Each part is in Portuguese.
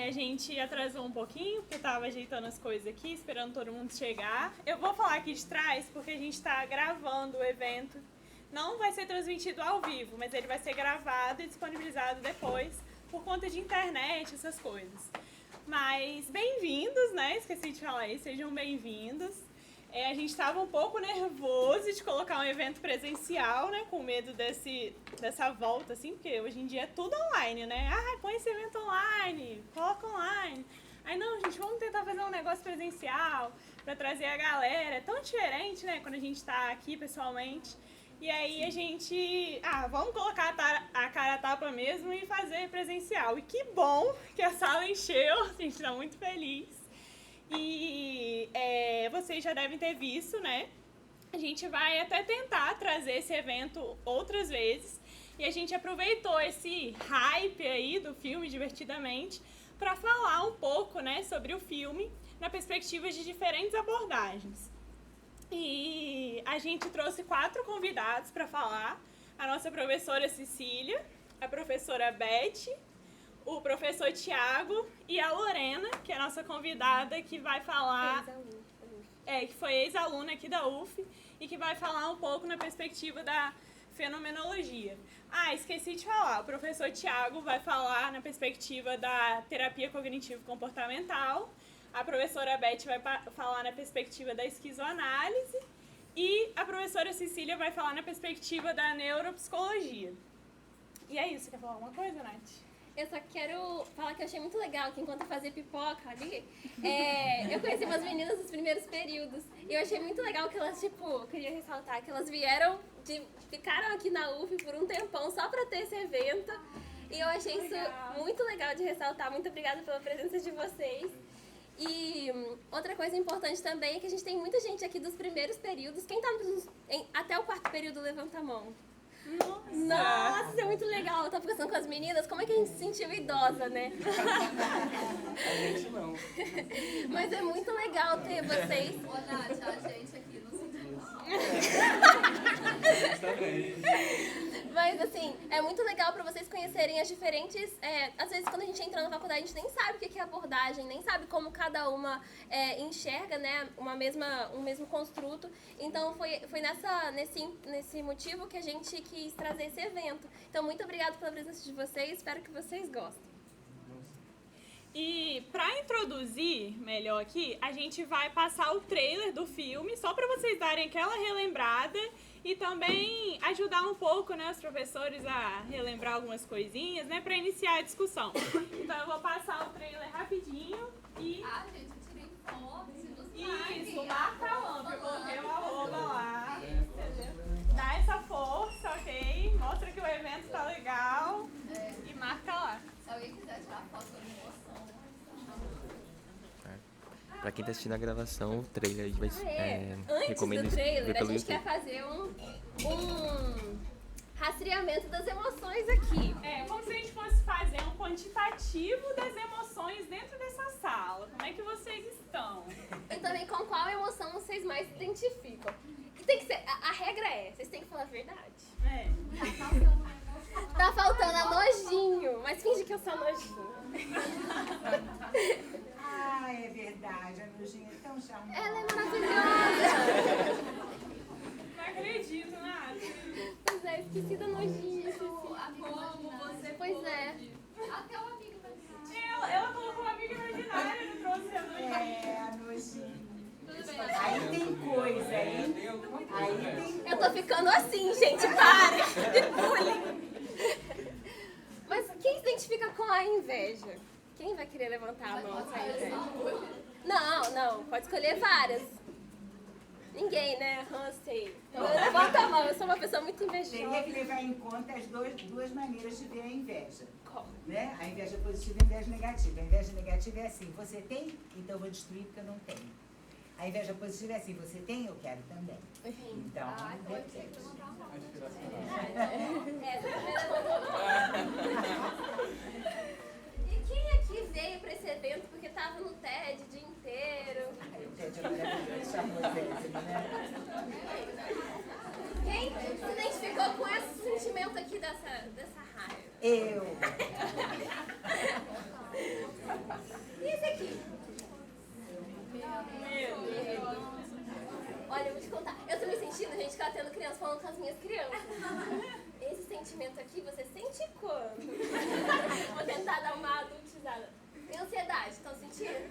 a gente atrasou um pouquinho, porque eu tava ajeitando as coisas aqui, esperando todo mundo chegar. Eu vou falar aqui de trás, porque a gente tá gravando o evento. Não vai ser transmitido ao vivo, mas ele vai ser gravado e disponibilizado depois, por conta de internet, essas coisas. Mas bem-vindos, né? Esqueci de falar isso, sejam bem-vindos. A gente estava um pouco nervoso de colocar um evento presencial, né? Com medo dessa volta, assim, porque hoje em dia é tudo online, né? Ah, põe esse evento online, coloca online. Aí, não, gente, vamos tentar fazer um negócio presencial para trazer a galera. É tão diferente, né? Quando a gente está aqui pessoalmente. E aí a gente, vamos colocar a cara a tapa mesmo e fazer presencial. E que bom que a sala encheu, a gente está muito feliz. E vocês já devem ter visto, né? A gente vai até tentar trazer esse evento outras vezes. E a gente aproveitou esse hype aí do filme Divertidamente para falar um pouco, né, sobre o filme na perspectiva de diferentes abordagens. E a gente trouxe 4 convidados para falar. A nossa professora Cecília, a professora Beth, o professor Tiago e a Lorena, que é a nossa convidada, que vai falar... que foi ex-aluna aqui da UF e que vai falar um pouco na perspectiva da fenomenologia. Esqueci de falar, o professor Tiago vai falar na perspectiva da terapia cognitivo-comportamental, a professora Beth vai falar na perspectiva da esquizoanálise e a professora Cecília vai falar na perspectiva da neuropsicologia. E é isso, quer falar alguma coisa, Nath? Eu só quero falar que eu achei muito legal que enquanto eu fazia pipoca ali, eu conheci umas meninas dos primeiros períodos. E eu achei muito legal que elas, eu queria ressaltar que elas ficaram aqui na UF por um tempão só pra ter esse evento. E eu achei isso muito legal de ressaltar. Muito obrigada pela presença de vocês. E outra coisa importante também é que a gente tem muita gente aqui dos primeiros períodos. Quem tá até o 4º período, levanta a mão. Nossa, isso é muito legal. Eu tava conversando com as meninas, como é que a gente se sentiu idosa, né? A gente não. Mas é muito legal ter vocês. Ô, Nath, a gente aqui não sentiu. Mas, assim, é muito legal pra vocês conhecerem as diferentes... às vezes, quando a gente entra na faculdade, a gente nem sabe o que é abordagem, nem sabe como cada uma enxerga, né, um mesmo construto. Então, foi nesse motivo que a gente quis trazer esse evento. Então, muito obrigada pela presença de vocês, espero que vocês gostem. E para introduzir melhor aqui, a gente vai passar o trailer do filme, só para vocês darem aquela relembrada e também ajudar um pouco, né, os professores a relembrar algumas coisinhas, né, para iniciar a discussão. Então eu vou passar o trailer rapidinho e... gente, eu tirei foto. Isso, marca a lampa, eu coloquei o arroba lá, entendeu? Dá essa força, ok? Mostra que o evento tá legal e marca lá. Se alguém quiser tirar foto da emoção. Pra quem tá assistindo a gravação, o trailer a gente vai Antes recomendo do ver trailer, a pelo gente YouTube. quer fazer um rastreamento das emoções aqui. Como se a gente fosse fazer um quantitativo das emoções dentro dessa sala. Como é que vocês estão? E também com qual emoção vocês mais se identificam. Que tem que ser, a regra vocês têm que falar a verdade. Tá faltando a nojinho, mas finge que eu sou nojinho. É verdade, a nojinha é tão charmosa. Ela é maravilhosa. Não acredito, Nath. Pois esqueci da nojinha. Como você Pois é. Até o amigo imaginário. Ela colocou uma amiga imaginária e trouxe a nojinha. A nojinha. Tudo bem. Aí tem coisa, hein? Aí tem Eu tô ficando assim, gente, parem de bullying. Mas quem se identifica com a inveja? Quem vai querer levantar a mão com a inveja? Não, pode escolher várias. Ninguém, né? Sei. Então levanta a mão, eu sou uma pessoa muito Teria invejosa. que levar em conta as duas maneiras de ver a inveja. Como? Né? A inveja positiva e a inveja negativa. A inveja negativa é assim, você tem, então eu vou destruir porque eu não tenho. A inveja positiva é assim, você tem, eu quero também. Então, Então eu tinha que levantar a mão. Essa E quem aqui veio pra esse evento porque tava no TED o dia inteiro? o TED é maravilhoso, charmosésimo, né? Quem se identificou com esse sentimento aqui dessa raiva? Eu. E esse aqui? Olha, eu vou te contar. Eu tô me sentindo, gente, que ela tendo criança falando com as minhas crianças. Esse sentimento aqui, você sente quando? Vou tentar dar uma adultizada. E ansiedade, estão sentindo?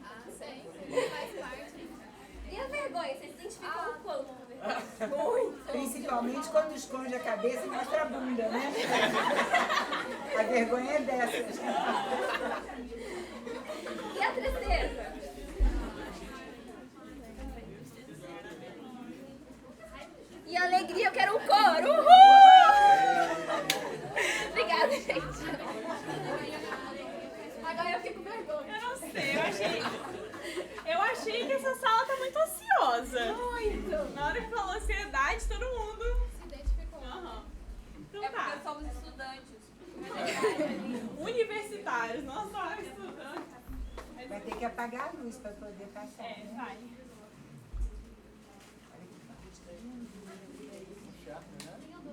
Ah, sempre. Faz parte. E a vergonha, vocês se identificam com quanto com a vergonha? Muito. Principalmente quando esconde a cabeça e mostra a bunda, né? A vergonha é dessas. E a tristeza? E a alegria, eu quero um coro. Uhul! Obrigada, gente. Agora eu fico com vergonha. Eu não sei, eu achei que essa sala tá muito ansiosa. Muito. Na hora que falou ansiedade, todo mundo... Se identificou. Aham. Então É porque tá. somos estudantes. Universitários, não só estudantes. Vai ter que apagar a luz para poder passar. É, Né? vai.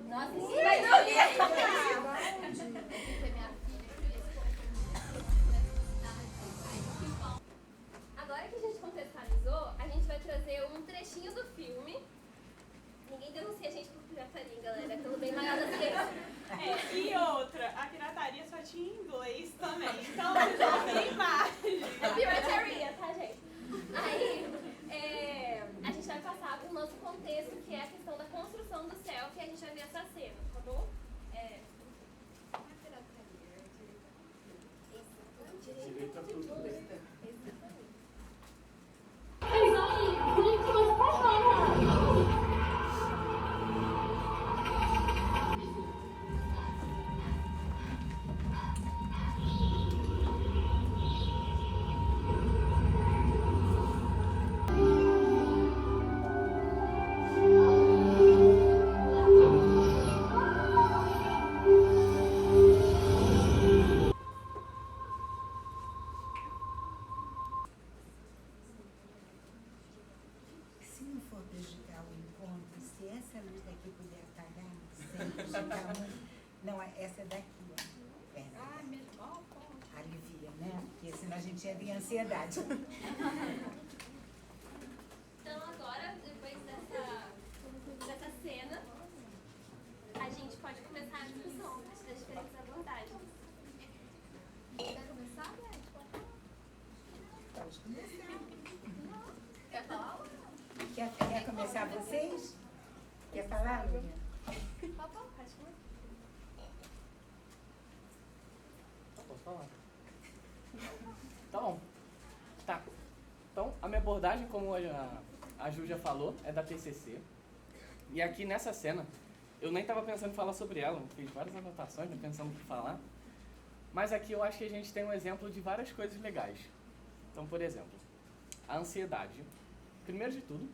Nossa, isso vai dormir. Agora que a gente contextualizou, a gente vai trazer um trechinho do filme. Ninguém denuncia a gente por pirataria, galera. Pelo bem maior da ciência. É, e outra, a pirataria só tinha em inglês também. Então, já tem imagem. É pirataria, tá, gente? Aí, a gente vai passar pro nosso contexto, que é a questão da construção do selfie, e a gente vai ver essa cena, tá bom? Direito a tudo. Se não for prejudicar o encontro, se essa luz daqui puder apagar, sem prejudicar muito. Não, essa é daqui, ó. Ah, mesmo. Ó, pô. Alivia, né? Porque senão a gente entra em ansiedade. Então agora, depois dessa cena, a gente pode começar a discussão das diferentes abordagens. Quer começar, né? Pode começar. Quer falar? Quer começar vocês? Quer falar, Lúlia? Posso falar? Tá bom. Tá. Então, a minha abordagem, como a Ju já falou, é da TCC. E aqui nessa cena, eu nem estava pensando em falar sobre ela, fiz várias anotações, não pensando o que falar. Mas aqui eu acho que a gente tem um exemplo de várias coisas legais. Então, por exemplo, a ansiedade. Primeiro de tudo,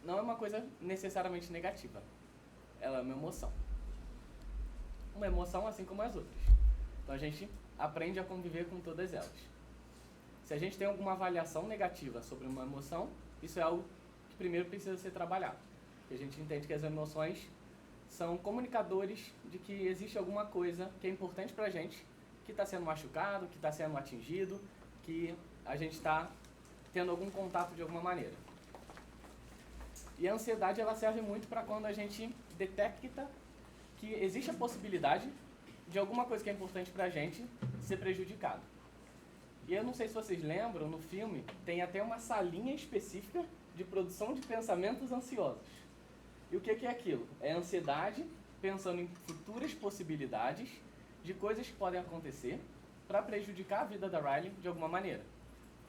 não é uma coisa necessariamente negativa. Ela é uma emoção. Uma emoção assim como as outras. Então a gente aprende a conviver com todas elas. Se a gente tem alguma avaliação negativa sobre uma emoção, isso é algo que primeiro precisa ser trabalhado. Porque a gente entende que as emoções são comunicadores de que existe alguma coisa que é importante pra gente, que está sendo machucado, que está sendo atingido, que a gente está tendo algum contato de alguma maneira. E a ansiedade ela serve muito para quando a gente detecta que existe a possibilidade de alguma coisa que é importante para a gente ser prejudicado. E eu não sei se vocês lembram, no filme tem até uma salinha específica de produção de pensamentos ansiosos. E o que é aquilo? É a ansiedade pensando em futuras possibilidades de coisas que podem acontecer para prejudicar a vida da Riley de alguma maneira.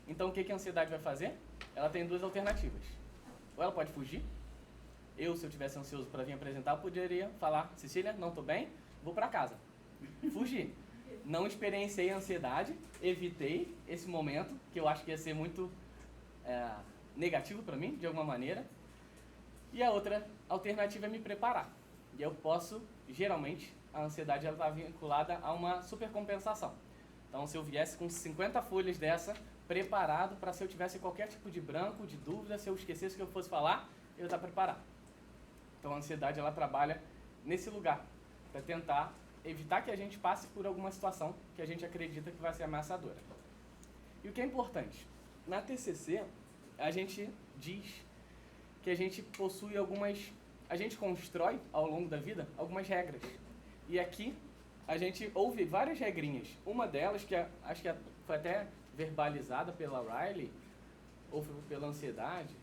Então o que a ansiedade vai fazer? Ela tem duas alternativas. Ou ela pode fugir. Eu, se eu tivesse ansioso para vir apresentar, eu poderia falar: Cecília, não estou bem, vou para casa. Fugir. Não experienciei a ansiedade, evitei esse momento, que eu acho que ia ser muito negativo para mim, de alguma maneira. E a outra alternativa é me preparar. E eu posso, geralmente, a ansiedade está vinculada a uma supercompensação. Então, se eu viesse com 50 folhas dessa, preparado para se eu tivesse qualquer tipo de branco, de dúvida, se eu esquecesse o que eu fosse falar, eu estar preparado. Então, a ansiedade, ela trabalha nesse lugar, para tentar evitar que a gente passe por alguma situação que a gente acredita que vai ser ameaçadora. E o que é importante? Na TCC, a gente diz que a gente possui a gente constrói ao longo da vida algumas regras. E aqui a gente ouve várias regrinhas. Uma delas, que acho que foi até verbalizada pela Riley, ou pela ansiedade,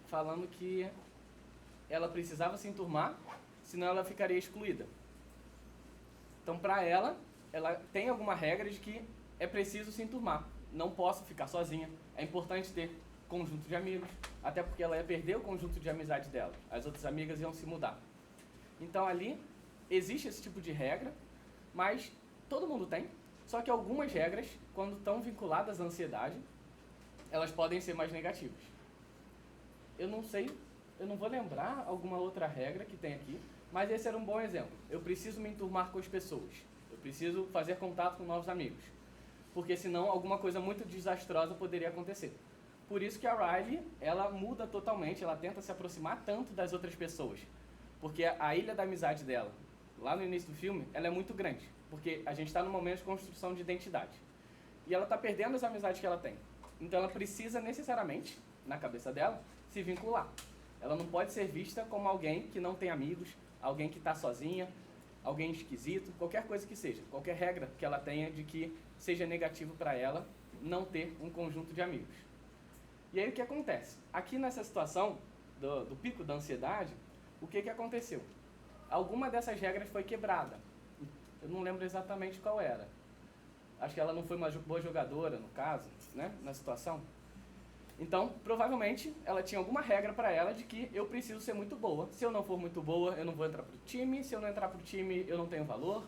falando que ela precisava se enturmar, senão ela ficaria excluída. Então, para ela tem alguma regra de que é preciso se enturmar. Não posso ficar sozinha. É importante ter conjunto de amigos, até porque ela ia perder o conjunto de amizade dela. As outras amigas iam se mudar. Então, ali existe esse tipo de regra, mas todo mundo tem. Só que algumas regras, quando estão vinculadas à ansiedade, elas podem ser mais negativas. Eu não vou lembrar alguma outra regra que tem aqui, mas esse era um bom exemplo. Eu preciso me enturmar com as pessoas. Eu preciso fazer contato com novos amigos. Porque senão alguma coisa muito desastrosa poderia acontecer. Por isso que a Riley, ela muda totalmente, ela tenta se aproximar tanto das outras pessoas. Porque a ilha da amizade dela, lá no início do filme, ela é muito grande. Porque a gente está num momento de construção de identidade. E ela está perdendo as amizades que ela tem. Então ela precisa necessariamente, na cabeça dela, se vincular. Ela não pode ser vista como alguém que não tem amigos, alguém que está sozinha, alguém esquisito, qualquer coisa que seja. Qualquer regra que ela tenha de que seja negativo para ela não ter um conjunto de amigos. E aí o que acontece? Aqui nessa situação do pico da ansiedade, o que aconteceu? Alguma dessas regras foi quebrada. Eu não lembro exatamente qual era. Acho que ela não foi uma boa jogadora, no caso, né, na situação. Então, provavelmente, ela tinha alguma regra para ela de que eu preciso ser muito boa. Se eu não for muito boa, eu não vou entrar pro time. Se eu não entrar pro time, eu não tenho valor.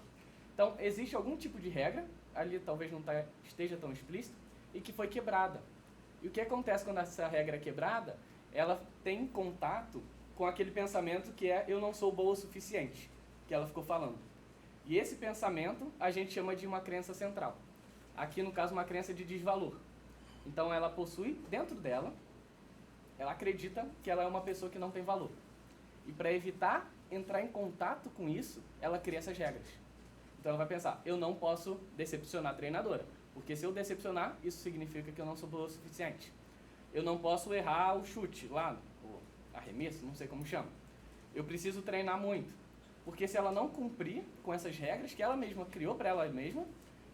Então, existe algum tipo de regra, ali talvez não esteja tão explícito, e que foi quebrada. E o que acontece quando essa regra é quebrada? Ela tem contato com aquele pensamento que é eu não sou boa o suficiente, que ela ficou falando. E esse pensamento a gente chama de uma crença central. Aqui, no caso, uma crença de desvalor. Então, ela possui dentro dela, ela acredita que ela é uma pessoa que não tem valor. E para evitar entrar em contato com isso, ela cria essas regras. Então, ela vai pensar, eu não posso decepcionar a treinadora. Porque se eu decepcionar, isso significa que eu não sou boa o suficiente. Eu não posso errar o chute lá, o arremesso, não sei como chama. Eu preciso treinar muito. Porque se ela não cumprir com essas regras que ela mesma criou para ela mesma,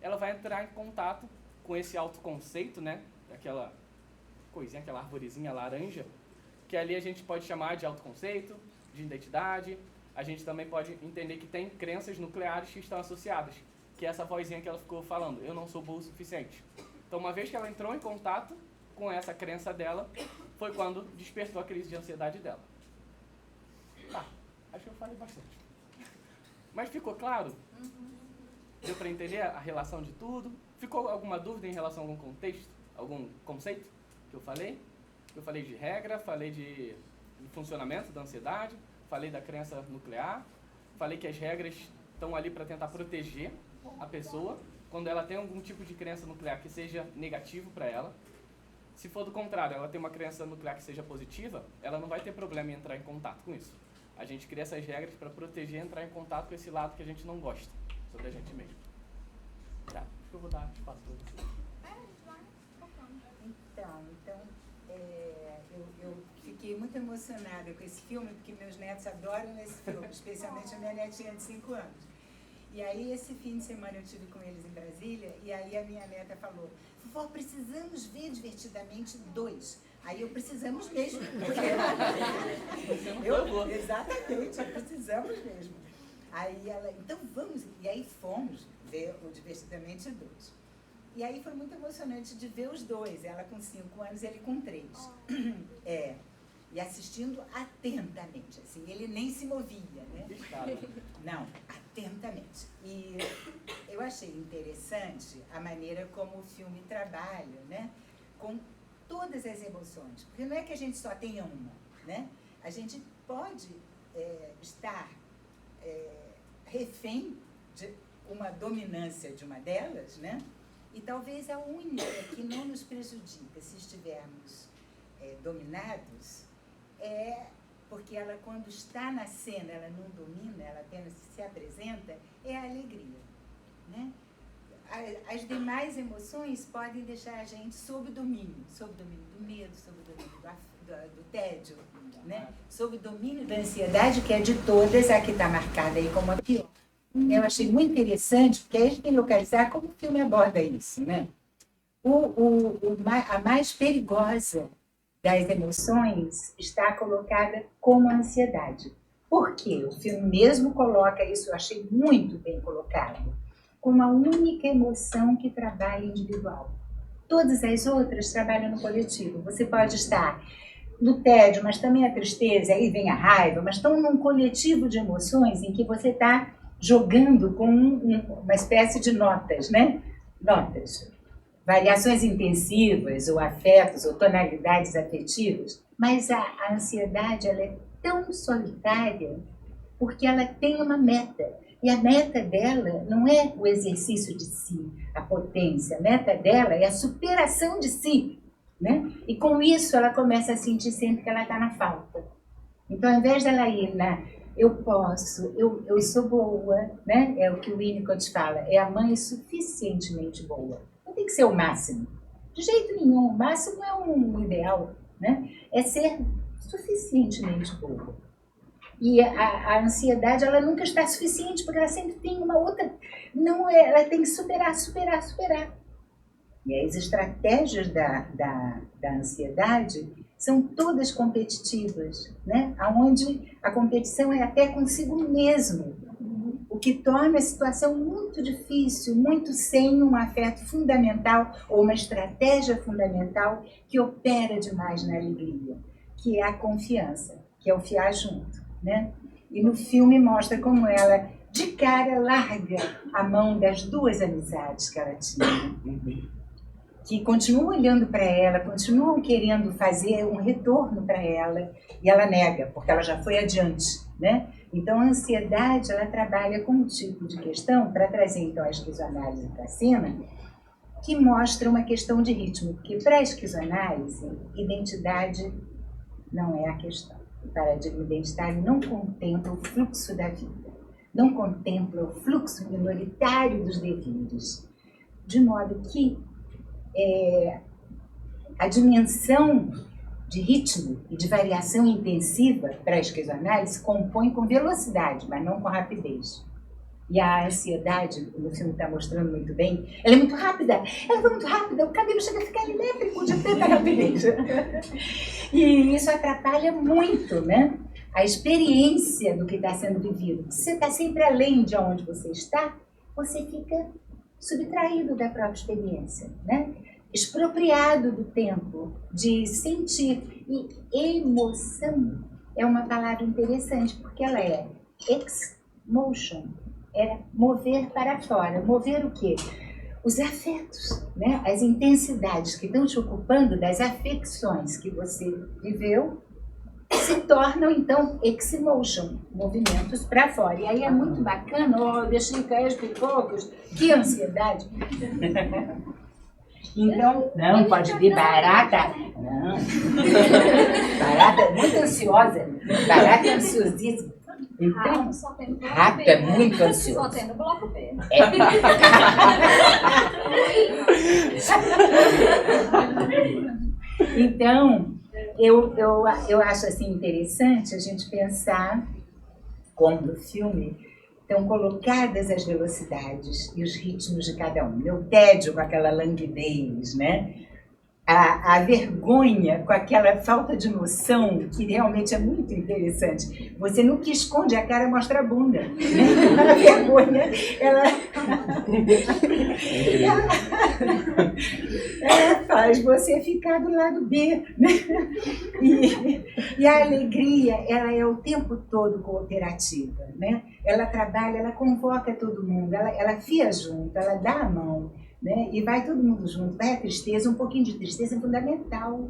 ela vai entrar em contato com esse autoconceito, né? Aquela coisinha, aquela arvorezinha laranja, que ali a gente pode chamar de autoconceito, de identidade. A gente também pode entender que tem crenças nucleares que estão associadas, que é essa vozinha que ela ficou falando, eu não sou boa o suficiente. Então, uma vez que ela entrou em contato com essa crença dela, foi quando despertou a crise de ansiedade dela. Tá, acho que eu falei bastante. Mas ficou claro? Deu para entender a relação de tudo? Ficou alguma dúvida em relação a algum contexto, algum conceito que eu falei? Eu falei de regra, falei de funcionamento da ansiedade, falei da crença nuclear, falei que as regras estão ali para tentar proteger a pessoa quando ela tem algum tipo de crença nuclear que seja negativo para ela. Se for do contrário, ela tem uma crença nuclear que seja positiva, ela não vai ter problema em entrar em contato com isso. A gente cria essas regras para proteger e entrar em contato com esse lado que a gente não gosta sobre a gente mesmo. Tá, acho que eu vou dar espaço para você. Eu fiquei muito emocionada com esse filme, porque meus netos adoram esse filme, especialmente a minha netinha de 5 anos. E aí, esse fim de semana eu estive com eles em Brasília, e aí a minha neta falou, vovó, precisamos ver Divertidamente 2. Aí eu precisamos mesmo. Exatamente, precisamos mesmo. Aí ela, então vamos. E aí fomos ver o Divertidamente 2. E aí foi muito emocionante de ver os dois, ela com 5 anos e ele com 3. E assistindo atentamente, assim, ele nem se movia, né? Não, atentamente. E eu achei interessante a maneira como o filme trabalha, né? Com todas as emoções, porque não é que a gente só tenha uma, né? A gente pode estar refém de uma dominância de uma delas, né? E talvez a única que não nos prejudica se estivermos dominados porque ela, quando está na cena, ela não domina, ela apenas se apresenta, é a alegria, né? as demais emoções podem deixar a gente sob domínio do medo, sob o domínio do tédio, né? Sob o domínio da ansiedade, que é de todas a que está marcada aí como a pior. Eu achei muito interessante, porque aí a gente tem que localizar como o filme aborda isso, né? A mais perigosa das emoções está colocada como a ansiedade. Por quê? O filme mesmo coloca isso, eu achei muito bem colocado, como a única emoção que trabalha individual. Todas as outras trabalham no coletivo. Você pode estar no tédio, mas também a tristeza, aí vem a raiva, mas estão num coletivo de emoções em que você está jogando com uma espécie de notas, né? Notas. Variações intensivas, ou afetos, ou tonalidades afetivas. Mas a ansiedade, ela é tão solitária porque ela tem uma meta. E a meta dela não é o exercício de si, a potência. A meta dela é a superação de si, né? E com isso ela começa a sentir sempre que ela está na falta. Então, ao invés dela ir na eu posso, eu sou boa, né? É o que o Winnicott fala, é a mãe suficientemente boa. Não tem que ser o máximo. De jeito nenhum, o máximo é um ideal, né? É ser suficientemente boa. E a ansiedade, ela nunca está suficiente, porque ela sempre tem uma outra... Não é, ela tem que superar. E as estratégias da ansiedade são todas competitivas, né? Onde a competição é até consigo mesmo, o que torna a situação muito difícil, muito sem um afeto fundamental ou uma estratégia fundamental que opera demais na alegria, que é a confiança, que é o fiar junto, né? E no filme mostra como ela, de cara, larga a mão das duas amizades que ela tinha, que continuam olhando para ela, continuam querendo fazer um retorno para ela, e ela nega, porque ela já foi adiante, né? Então, a ansiedade, ela trabalha com um tipo de questão, para trazer, então, a esquizoanálise para cima, que mostra uma questão de ritmo, porque para a esquizoanálise, identidade não é a questão. O paradigma identitário não contempla o fluxo da vida, não contempla o fluxo minoritário dos devires, de modo que a dimensão de ritmo e de variação intensiva para a esquizoanálise compõe com velocidade, mas não com rapidez. E a ansiedade, o filme está mostrando muito bem, ela é muito rápida, o cabelo chega a ficar elétrico de tanta rapidez. E isso atrapalha muito, né? A experiência do que está sendo vivido. Se você está sempre além de onde você está, você fica subtraído da própria experiência, né? Expropriado do tempo, de sentir. E emoção é uma palavra interessante, porque ela é ex-motion, é mover para fora. Mover o quê? Os afetos, né? As intensidades que estão te ocupando das afecções que você viveu, se tornam, então, ex-motion, movimentos para fora. E aí é muito bacana, deixei cair os pipocos, que ansiedade. Então, não pode vir barata. Não. Barata é muito ansiosa. Barata é ansiosíssima. Então, rato é muito ansioso. Só tem no bloco B. Então, eu acho assim interessante a gente pensar como no filme estão colocadas as velocidades e os ritmos de cada um. Meu tédio com aquela languidez, né? A vergonha com aquela falta de noção, que realmente é muito interessante. Você no que esconde a cara mostra a bunda. Né? A vergonha, ela faz você ficar do lado B. Né? E a alegria, ela é o tempo todo cooperativa. Né? Ela trabalha, ela convoca todo mundo, ela fia junto, ela dá a mão. Né? E vai todo mundo junto, vai a tristeza, um pouquinho de tristeza é fundamental.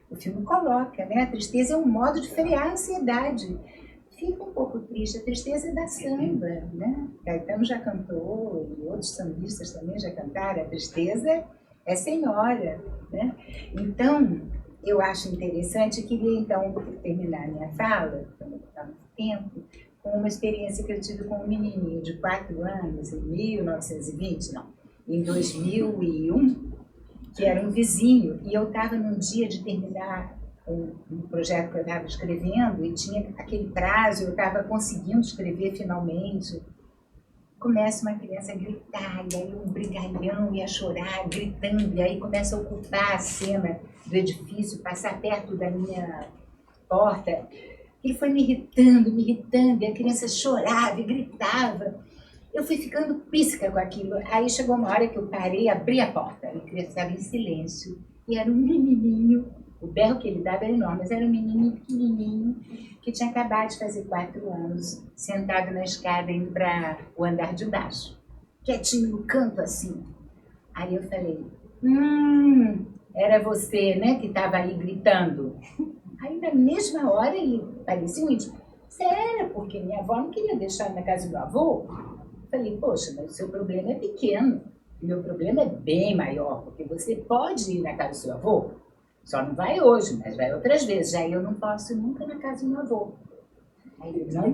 O filme coloca, né? A tristeza é um modo de frear a ansiedade. Fica um pouco triste, a tristeza é da samba, né? Caetano já cantou, e outros sambistas também já cantaram, a tristeza é senhora, né? Então, eu acho interessante, eu queria então terminar a minha fala, como está muito tempo, com uma experiência que eu tive com um menininho de 4 anos, em 1920, não. em 2001, que era um vizinho, e eu estava num dia de terminar um projeto que eu estava escrevendo, e tinha aquele prazo, eu estava conseguindo escrever finalmente. Começa uma criança a gritar, e aí um brigalhão e a chorar, gritando, e aí começa a ocupar a cena do edifício, passar perto da minha porta. Ele foi me irritando, e a criança chorava e gritava. Eu fui ficando pisca com aquilo. Aí chegou uma hora que eu parei, abri a porta, a criança estava em silêncio, e era um menininho, o berro que ele dava era enorme, mas era um menininho pequenininho, que tinha acabado de fazer 4 anos, sentado na escada indo para o andar de baixo, quietinho no canto assim. Aí eu falei, era você, né, que estava aí gritando. Aí na mesma hora ele parecia um íntimo. Sério, porque minha avó não queria deixar na casa do avô. Eu falei, poxa, mas o seu problema é pequeno. O meu problema é bem maior, porque você pode ir na casa do seu avô. Só não vai hoje, mas vai outras vezes. Aí eu não posso ir nunca na casa do meu avô. Aí ele, não.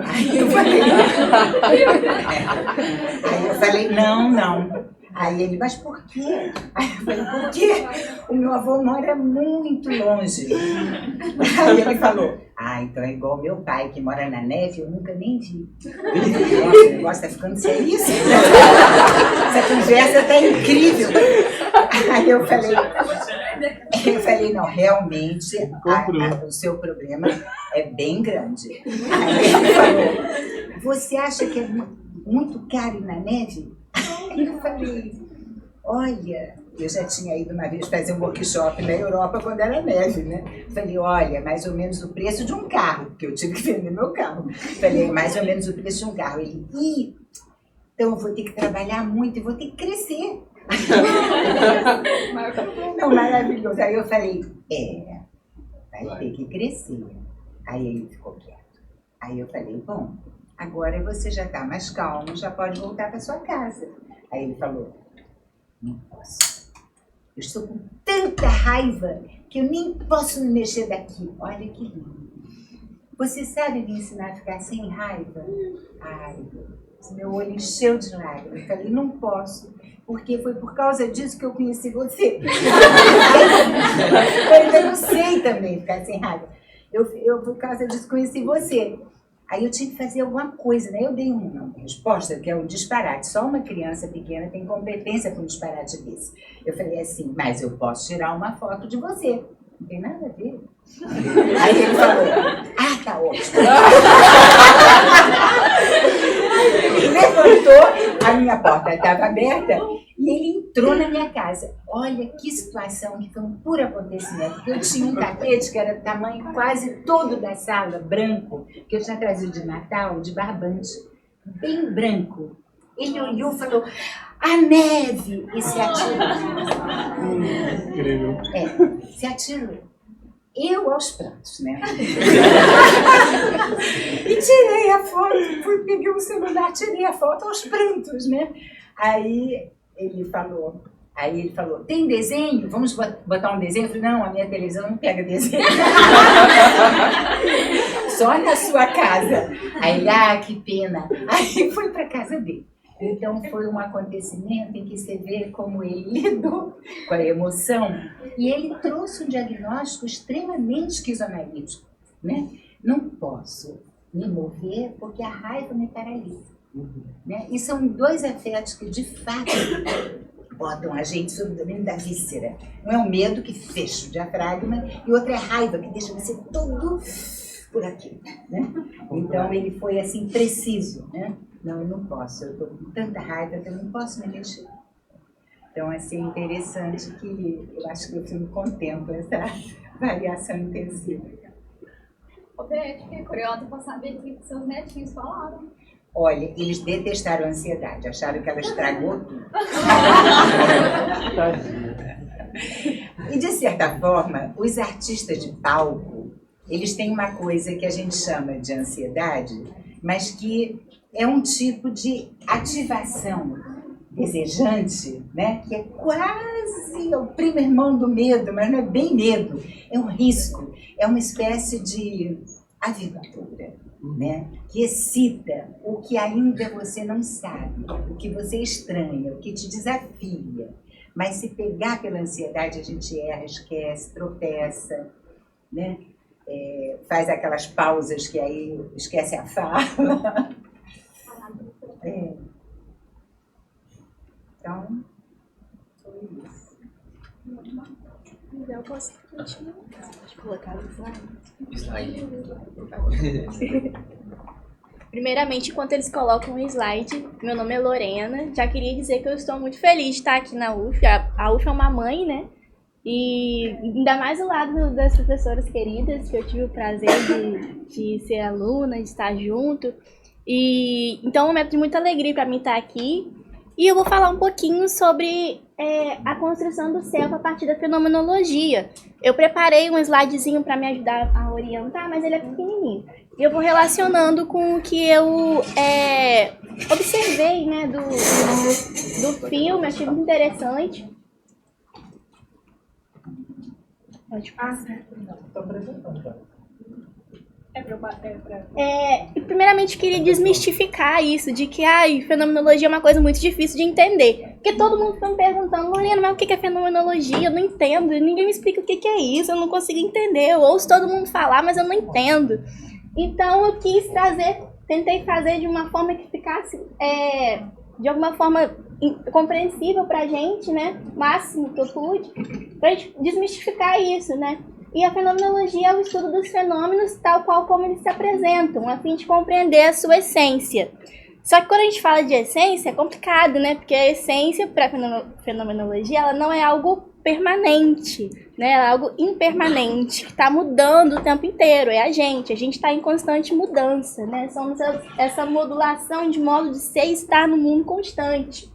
Aí eu falei, não. Aí ele, mas por quê? Aí eu falei, porque o meu avô mora muito longe. Aí ele falou, então é igual meu pai, que mora na neve, eu nunca nem vi. Nossa, o negócio tá ficando sério. Essa conversa tá incrível. Aí eu falei, não, realmente o seu problema é bem grande. Aí ele falou, você acha que é muito caro ir na neve? Aí eu falei, olha, eu já tinha ido uma vez fazer um workshop na Europa quando era neve, né? Falei, olha, mais ou menos o preço de um carro, porque eu tive que vender meu carro. Falei, mais ou menos o preço de um carro. Ele, então eu vou ter que trabalhar muito e vou ter que crescer. Não, maravilhoso. Aí eu falei, vai ter que crescer. Aí ele ficou quieto. Aí eu falei, bom, agora você já está mais calmo, já pode voltar para sua casa. Aí ele falou, não posso. Eu estou com tanta raiva que eu nem posso me mexer daqui. Olha que lindo. Você sabe me ensinar a ficar sem raiva? Ai, meu olho encheu de lágrimas. Eu falei, não posso, porque foi por causa disso que eu conheci você. Eu ainda não sei também ficar sem raiva. Eu por causa disso, conheci você. Aí eu tinha que fazer alguma coisa, né? Eu dei uma resposta que é um disparate. Só uma criança pequena tem competência para um disparate desse. Eu falei assim, mas eu posso tirar uma foto de você. Não tem nada a ver. Aí ele falou, tá ótimo. Levantou, a minha porta estava aberta e ele entrou na minha casa. Olha que situação, que foi um puro acontecimento. Eu tinha um tapete que era do tamanho quase todo da sala, branco, que eu tinha trazido de Natal, de barbante, bem branco. Ele olhou e falou, a neve! E se atirou. Incrível. Se atirou. Eu aos prantos, né? E tirei a foto, peguei o celular, tirei a foto aos prantos, né? Aí ele falou, tem desenho? Vamos botar um desenho? Eu falei, não, a minha televisão não pega desenho. Só na sua casa. Aí ele, que pena. Aí foi para casa dele. Então foi um acontecimento em que você vê como ele lidou com a emoção e ele trouxe um diagnóstico extremamente esquizoanalítico, né? Não posso me mover porque a raiva me paralisa, né? E são 2 afetos que de fato botam a gente sob o domínio da víscera. Um é o medo que fecha o diafragma e o outro é a raiva que deixa você todo por aqui, né? Então ele foi assim preciso, né? Não, eu não posso, eu estou com tanta raiva que eu não posso me mexer. Então, assim, é interessante que eu acho que o filme contempla essa variação intensiva. Ô, Beth, fiquei curiosa para saber o que seus netinhos falaram. Olha, eles detestaram a ansiedade, acharam que ela estragou tudo. E, de certa forma, os artistas de palco, eles têm uma coisa que a gente chama de ansiedade, mas que é um tipo de ativação desejante, né? Que é quase o primo irmão do medo, mas não é bem medo, é um risco, é uma espécie de aventura. né? Que excita o que ainda você não sabe, o que você estranha, o que te desafia. Mas se pegar pela ansiedade, a gente erra, esquece, tropeça, né? Faz aquelas pausas que aí esquece a fala. Então, foi isso. Eu posso colocar o slide. Primeiramente, enquanto eles colocam o slide, meu nome é Lorena. Já queria dizer que eu estou muito feliz de estar aqui na UF. A UF é uma mãe, né? E ainda mais ao lado das professoras queridas, que eu tive o prazer de ser aluna, de estar junto. E então é um momento de muita alegria para mim estar aqui. E eu vou falar um pouquinho sobre a construção do self a partir da fenomenologia. Eu preparei um slidezinho para me ajudar a orientar, mas ele é pequenininho. E eu vou relacionando com o que eu observei, né, do filme, achei muito interessante. Pode passar. Primeiramente, queria desmistificar isso, de que fenomenologia é uma coisa muito difícil de entender. Porque todo mundo fica me perguntando, Lorena, mas o que é fenomenologia? Eu não entendo, ninguém me explica o que é isso, eu não consigo entender. Eu ouço todo mundo falar, mas eu não entendo. Então, eu tentei fazer de uma forma que ficasse, de alguma forma, compreensível pra gente, né? O máximo que eu pude, pra gente desmistificar isso, né? E a fenomenologia é o estudo dos fenômenos tal qual como eles se apresentam, a fim de compreender a sua essência. Só que quando a gente fala de essência, é complicado, né? Porque a essência, para a fenomenologia, ela não é algo permanente, né? Ela é algo impermanente, que está mudando o tempo inteiro. É a gente está em constante mudança, né? Somos essa modulação de modo de ser e estar no mundo constante.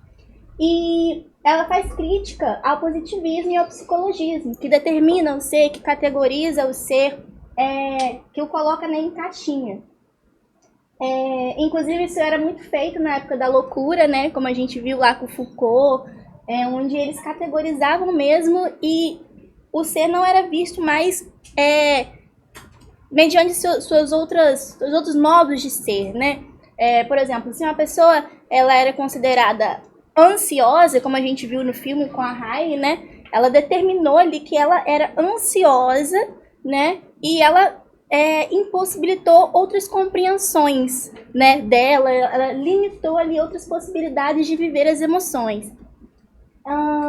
E ela faz crítica ao positivismo e ao psicologismo, que determina o ser, que categoriza o ser, que o coloca em caixinha. Inclusive, isso era muito feito na época da loucura, né? Como a gente viu lá com Foucault, onde eles categorizavam mesmo e o ser não era visto mais mediante seus outros modos de ser, né? Por exemplo, se uma pessoa ela era considerada ansiosa, como a gente viu no filme com a Riley, né? Ela determinou ali que ela era ansiosa, né? E ela impossibilitou outras compreensões, né, dela. Ela limitou ali outras possibilidades de viver as emoções.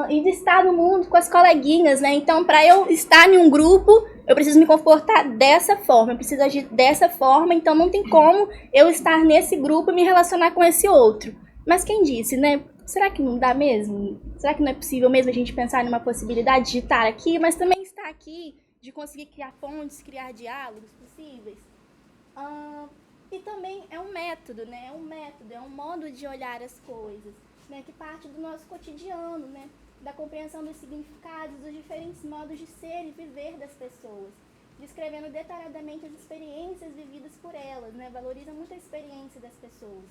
E de estar no mundo com as coleguinhas, né? Então, para eu estar em um grupo, eu preciso me comportar dessa forma, eu preciso agir dessa forma, então não tem como eu estar nesse grupo e me relacionar com esse outro. Mas quem disse, né? Será que não dá mesmo? Será que não é possível mesmo a gente pensar numa possibilidade de estar aqui, mas também estar aqui, de conseguir criar pontes, criar diálogos possíveis? E também é um método, né? É um modo de olhar as coisas, né? Que parte do nosso cotidiano, né? Da compreensão dos significados, dos diferentes modos de ser e viver das pessoas, descrevendo detalhadamente as experiências vividas por elas, né? Valoriza muito a experiência das pessoas.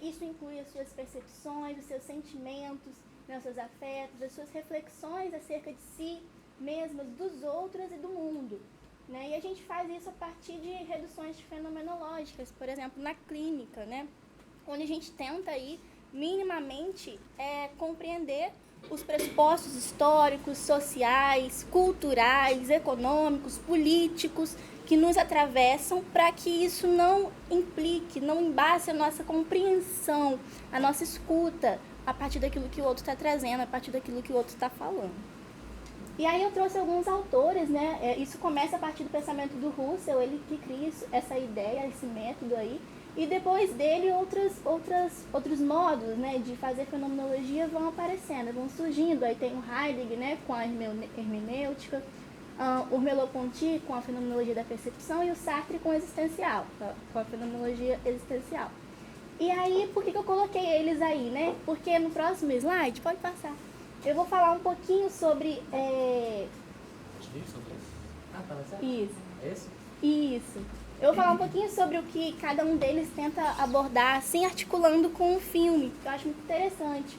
Isso inclui as suas percepções, os seus sentimentos, né, os seus afetos, as suas reflexões acerca de si mesmas, dos outros e do mundo, né? E a gente faz isso a partir de reduções fenomenológicas, por exemplo, na clínica, né? Onde a gente tenta aí, minimamente, compreender os pressupostos históricos, sociais, culturais, econômicos, políticos, que nos atravessam para que isso não implique, não embace a nossa compreensão, a nossa escuta, a partir daquilo que o outro está trazendo, a partir daquilo que o outro está falando. E aí eu trouxe alguns autores, né? Isso começa a partir do pensamento do Russell, ele que cria essa ideia, esse método aí, e depois dele outros modos, né, de fazer fenomenologia vão aparecendo, vão surgindo. Aí tem o Heidegger, né, com a hermenêutica, o Merleau-Ponty com a fenomenologia da percepção e o Sartre com a fenomenologia existencial. E aí, por que eu coloquei eles aí, né? Porque no próximo slide, pode passar, eu vou falar um pouquinho sobre... Isso. Esse? Isso. Eu vou falar um pouquinho sobre o que cada um deles tenta abordar, assim, articulando com o filme, que eu acho muito interessante.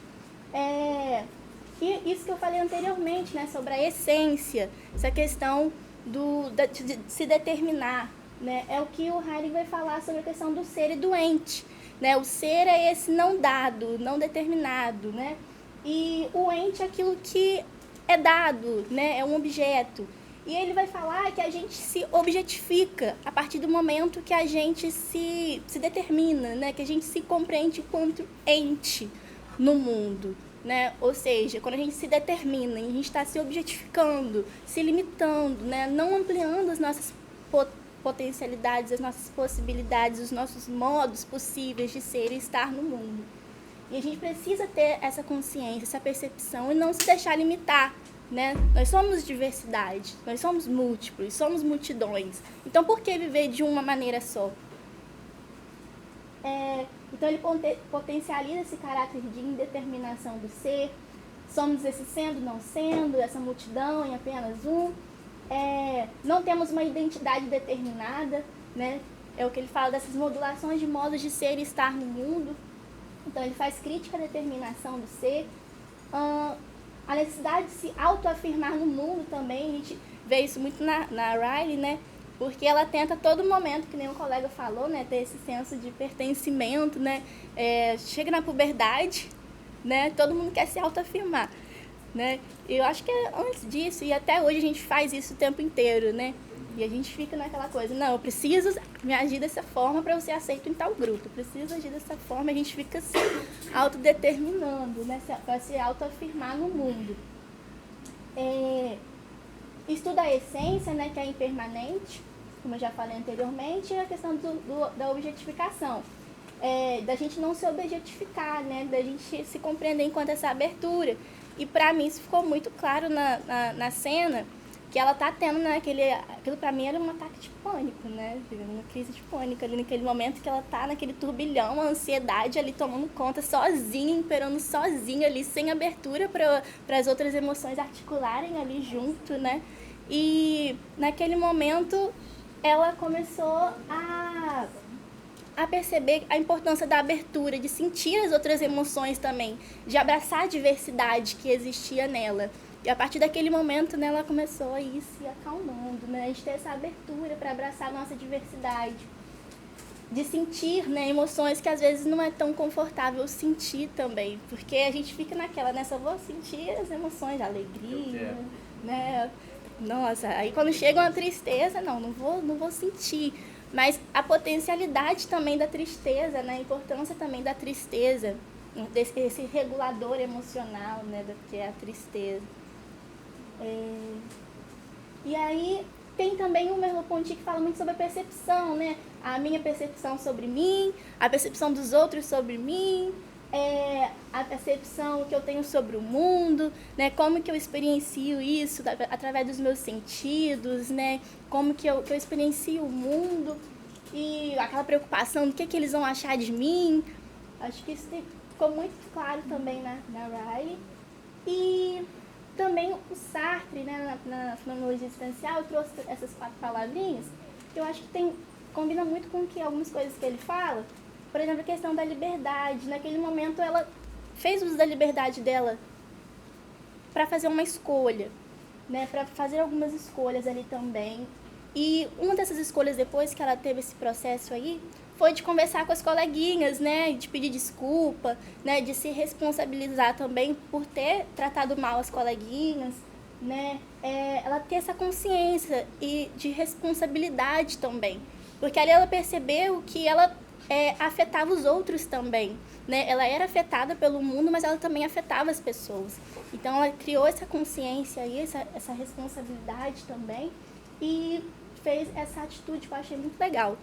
E isso que eu falei anteriormente, né, sobre a essência, essa questão de se determinar, né, é o que o Heidegger vai falar sobre a questão do ser e do ente. Né? O ser é esse não dado, não determinado, né? E o ente é aquilo que é dado, né? É um objeto. E ele vai falar que a gente se objetifica a partir do momento que a gente se determina, né? Que a gente se compreende enquanto ente no mundo. Né? Ou seja, quando a gente se determina, a gente está se objetificando, se limitando, né? Não ampliando as nossas potencialidades, as nossas possibilidades, os nossos modos possíveis de ser e estar no mundo. E a gente precisa ter essa consciência, essa percepção e não se deixar limitar. Né? Nós somos diversidade, nós somos múltiplos, somos multidões. Então, por que viver de uma maneira só? Então, ele potencializa esse caráter de indeterminação do ser. Somos esse sendo, não sendo, essa multidão em apenas um. Não temos uma identidade determinada, né? É o que ele fala dessas modulações de modos de ser e estar no mundo. Então, ele faz crítica à determinação do ser. A necessidade de se autoafirmar no mundo também, a gente vê isso muito na Riley, né? Porque ela tenta a todo momento, que nem o colega falou, né? Ter esse senso de pertencimento, né? Chega na puberdade, né? Todo mundo quer se autoafirmar, né? Eu acho que antes disso, e até hoje a gente faz isso o tempo inteiro, né? E a gente fica naquela coisa, não, eu preciso me agir dessa forma para eu ser aceito em tal grupo, eu preciso agir dessa forma, a gente fica se autodeterminando, né, para se autoafirmar no mundo. Estuda a essência, né, que é impermanente, como eu já falei anteriormente, e a questão da objetificação. Da gente não se objetificar, né, da gente se compreender enquanto essa abertura. E para mim isso ficou muito claro na cena, que ela tá tendo, né, aquilo pra mim era um ataque de pânico, né, uma crise de pânico ali naquele momento que ela tá naquele turbilhão, a ansiedade ali tomando conta sozinha, imperando sozinha ali, sem abertura para as outras emoções articularem ali junto, né, e naquele momento ela começou a perceber a importância da abertura, de sentir as outras emoções também, de abraçar a diversidade que existia nela. E a partir daquele momento, né, ela começou a ir se acalmando, né, a gente ter essa abertura para abraçar a nossa diversidade, de sentir, né, emoções que às vezes não é tão confortável sentir também, porque a gente fica naquela, né, só vou sentir as emoções, a alegria, né, nossa, aí quando chega uma tristeza, não vou sentir, mas a potencialidade também da tristeza, né, a importância também da tristeza, esse regulador emocional, né, que é a tristeza. E aí tem também o Merleau-Ponty que fala muito sobre a percepção, né? A minha percepção sobre mim, a percepção dos outros sobre mim, a percepção que eu tenho sobre o mundo, né? Como que eu experiencio isso através dos meus sentidos, né? Como que eu experiencio o mundo e aquela preocupação do que eles vão achar de mim. Acho que isso ficou muito claro também na Riley. E também o Sartre, né, na fenomenologia existencial, trouxe essas 4 palavrinhas que eu acho que combina muito com algumas coisas que ele fala. Por exemplo, a questão da liberdade. Naquele momento, ela fez uso da liberdade dela para fazer uma escolha, né, para fazer algumas escolhas ali também. E uma dessas escolhas, depois que ela teve esse processo aí, foi de conversar com as coleguinhas, né, de pedir desculpa, né, de se responsabilizar também por ter tratado mal as coleguinhas, né, ela ter essa consciência e de responsabilidade também, porque ali ela percebeu que ela afetava os outros também, né, ela era afetada pelo mundo, mas ela também afetava as pessoas, então ela criou essa consciência aí, essa responsabilidade também e fez essa atitude que eu achei muito legal.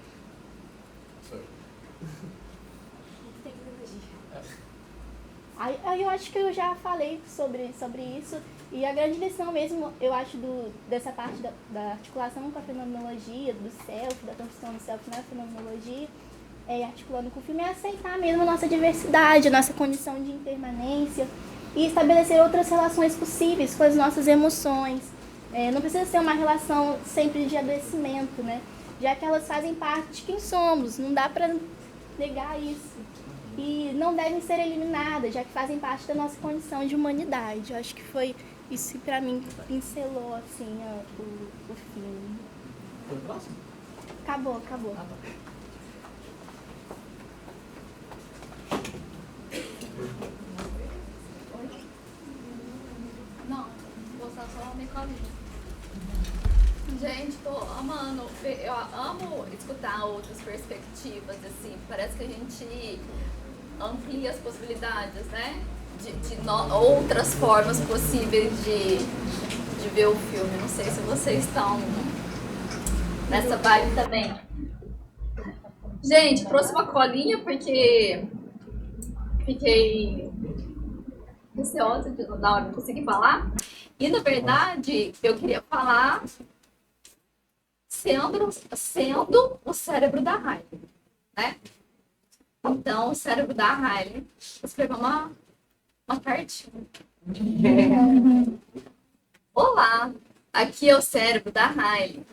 Aí eu acho que eu já falei sobre isso, e a grande lição mesmo, eu acho, dessa parte da articulação com a fenomenologia, do self, da construção do self na fenomenologia, articulando com o filme, é aceitar mesmo a nossa diversidade, a nossa condição de impermanência, e estabelecer outras relações possíveis com as nossas emoções. Não precisa ser uma relação sempre de adoecimento, né? Já que elas fazem parte de quem somos, não dá para negar isso. E não devem ser eliminadas, já que fazem parte da nossa condição de humanidade. Eu acho que foi isso que, para mim, pincelou assim, o filme. Foi o próximo? Acabou. Não, vou usar só minha colinha. Gente, tô amando. Eu amo escutar outras perspectivas, assim. Parece que a gente amplia as possibilidades, né? Outras formas possíveis de ver o filme. Não sei se vocês estão nessa vibe também. Gente, trouxe uma colinha porque fiquei receosa na hora de conseguir falar. E, na verdade, eu queria falar sendo o cérebro da Riley, né? Então, o cérebro da Riley, vou escrever uma cartinha. Olá, aqui é o cérebro da Riley.